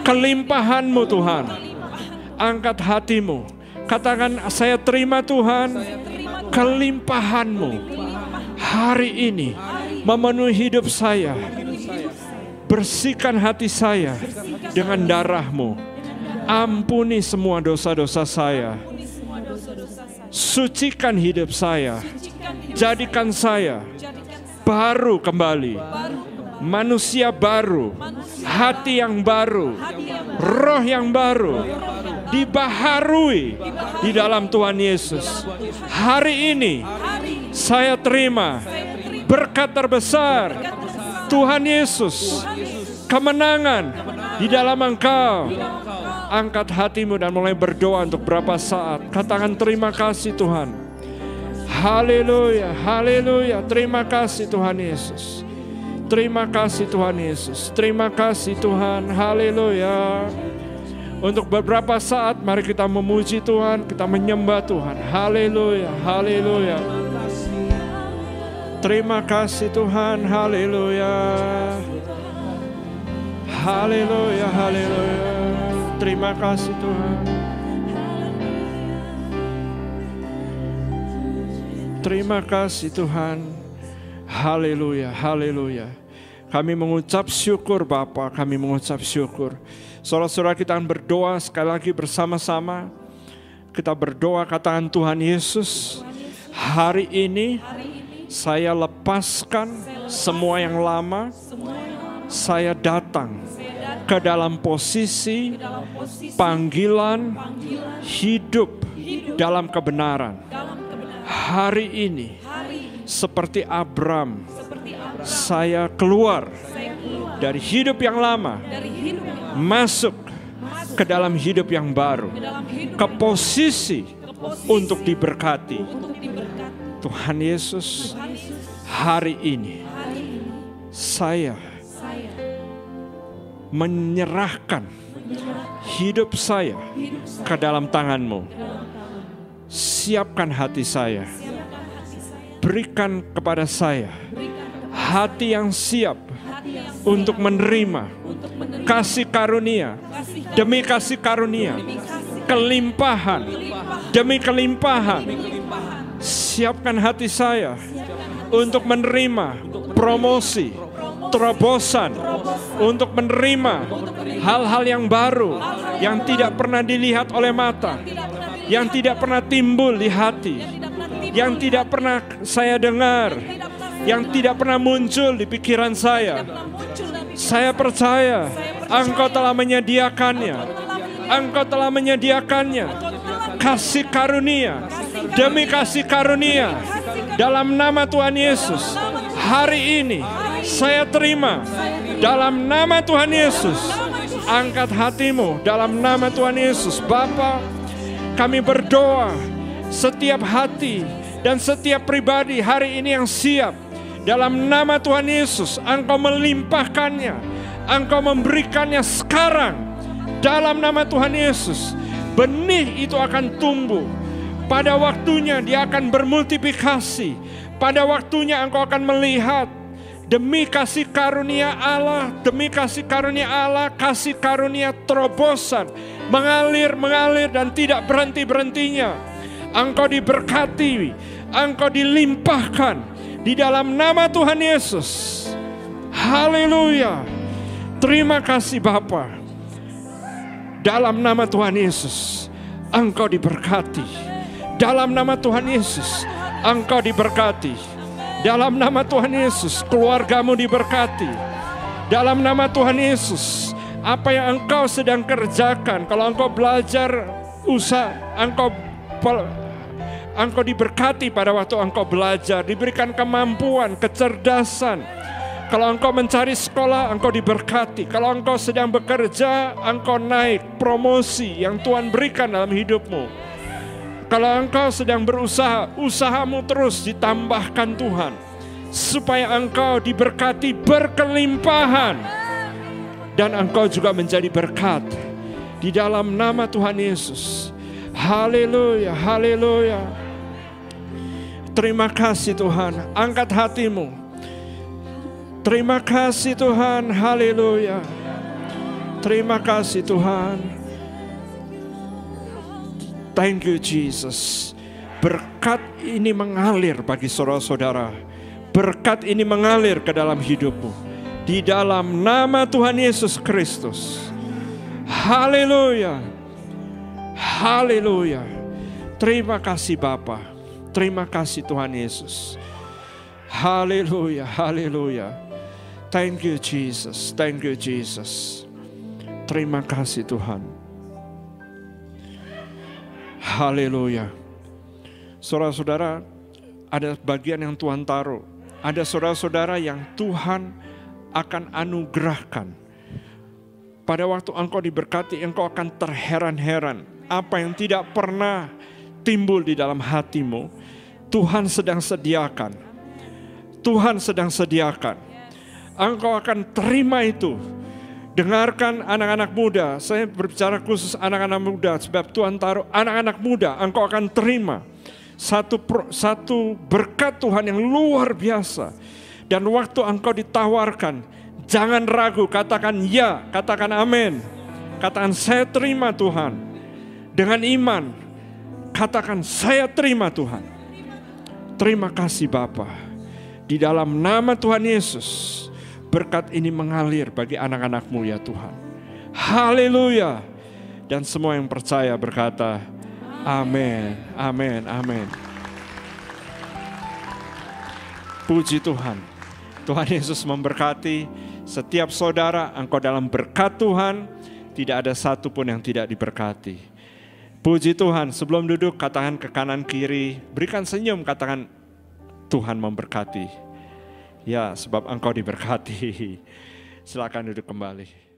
kelimpahan-Mu Tuhan. Angkat hatimu. Katakan, saya terima Tuhan kelimpahan-Mu hari ini memenuhi hidup saya. Bersihkan hati saya dengan darah-Mu. Ampuni semua dosa-dosa saya. Sucikan hidup saya. Jadikan saya baru kembali. Manusia baru. Hati yang baru. Roh yang baru. Dibaharui di dalam Tuhan Yesus. Hari ini saya terima berkat terbesar Tuhan Yesus. Kemenangan di dalam Engkau. Angkat hatimu dan mulai berdoa untuk berapa saat. Katakan, terima kasih Tuhan. Haleluya, haleluya. Terima kasih Tuhan Yesus. Terima kasih Tuhan Yesus. Terima kasih Tuhan. Haleluya. Untuk beberapa saat mari kita memuji Tuhan, kita menyembah Tuhan. Haleluya, haleluya. Terima kasih Tuhan. Haleluya. Haleluya, haleluya. Terima kasih Tuhan. Terima kasih Tuhan. Haleluya, haleluya. Kami mengucap syukur Bapa, kami mengucap syukur. Saudara-saudara, kita akan berdoa sekali lagi bersama-sama. Kita berdoa, katakan, Tuhan Yesus, hari ini saya lepaskan semua yang lama. Saya datang ke dalam posisi panggilan hidup dalam kebenaran. Hari ini seperti Abram, saya keluar dari hidup yang lama, masuk ke dalam hidup yang baru, ke posisi untuk diberkati. Tuhan Yesus, hari ini saya menyerahkan hidup saya ke dalam tangan-Mu. Siapkan hati saya. Berikan kepada saya hati yang siap untuk menerima kasih karunia demi kasih karunia, kelimpahan demi kelimpahan. Siapkan hati saya untuk menerima promosi, terobosan, untuk menerima hal-hal yang baru yang tidak pernah dilihat oleh mata, yang tidak pernah timbul di hati, yang tidak pernah saya dengar, yang tidak pernah muncul di pikiran saya. Saya percaya Engkau telah menyediakannya. Engkau telah menyediakannya. Kasih karunia demi kasih karunia. Dalam nama Tuhan Yesus, hari ini saya terima dalam nama Tuhan Yesus. Angkat hatimu dalam nama Tuhan Yesus. Bapa, kami berdoa setiap hati dan setiap pribadi hari ini yang siap. Dalam nama Tuhan Yesus, Engkau melimpahkannya. Engkau memberikannya sekarang. Dalam nama Tuhan Yesus, benih itu akan tumbuh. Pada waktunya dia akan bermultiplikasi. Pada waktunya engkau akan melihat demi kasih karunia Allah, demi kasih karunia Allah, kasih karunia terobosan mengalir dan tidak berhenti-berhentinya. Engkau diberkati, engkau dilimpahkan di dalam nama Tuhan Yesus. Haleluya. Terima kasih Bapa. Dalam nama Tuhan Yesus, engkau diberkati. Dalam nama Tuhan Yesus, engkau diberkati. Dalam nama Tuhan Yesus, keluargamu diberkati. Dalam nama Tuhan Yesus, apa yang engkau sedang kerjakan, kalau engkau belajar usaha, engkau diberkati pada waktu engkau belajar, diberikan kemampuan, kecerdasan. Kalau engkau mencari sekolah, engkau diberkati. Kalau engkau sedang bekerja, engkau naik promosi yang Tuhan berikan dalam hidupmu. Kalau engkau sedang berusaha, usahamu terus ditambahkan Tuhan, supaya engkau diberkati berkelimpahan. Dan engkau juga menjadi berkat di dalam nama Tuhan Yesus. Haleluya, haleluya. Terima kasih Tuhan, angkat hatimu. Terima kasih Tuhan, haleluya. Terima kasih Tuhan. Thank you Jesus. Berkat ini mengalir bagi saudara-saudara. Berkat ini mengalir ke dalam hidupmu. Di dalam nama Tuhan Yesus Kristus. Haleluya. Haleluya. Terima kasih Bapa. Terima kasih Tuhan Yesus. Haleluya. Haleluya. Thank you Jesus. Thank you Jesus. Terima kasih Tuhan. Haleluya. Saudara-saudara, ada bagian yang Tuhan taruh. Ada saudara-saudara yang Tuhan akan anugerahkan. Pada waktu engkau diberkati, engkau akan terheran-heran. Apa yang tidak pernah timbul di dalam hatimu, Tuhan sedang sediakan. Tuhan sedang sediakan. Engkau akan terima itu. Dengarkan anak-anak muda, saya berbicara khusus anak-anak muda, sebab Tuhan taruh anak-anak muda, engkau akan terima satu berkat Tuhan yang luar biasa. Dan waktu engkau ditawarkan, jangan ragu, katakan ya, katakan amin. Katakan saya terima Tuhan. Dengan iman, katakan saya terima Tuhan. Terima kasih Bapa. Di dalam nama Tuhan Yesus, berkat ini mengalir bagi anak-anak-Mu ya Tuhan. Haleluya. Dan semua yang percaya berkata, amin, amin, amin. Puji Tuhan. Tuhan Yesus memberkati setiap saudara. Engkau dalam berkat Tuhan, tidak ada satu pun yang tidak diberkati. Puji Tuhan. Sebelum duduk, katakan ke kanan kiri, berikan senyum, katakan Tuhan memberkati. Ya, sebab engkau diberkati. Silakan duduk kembali.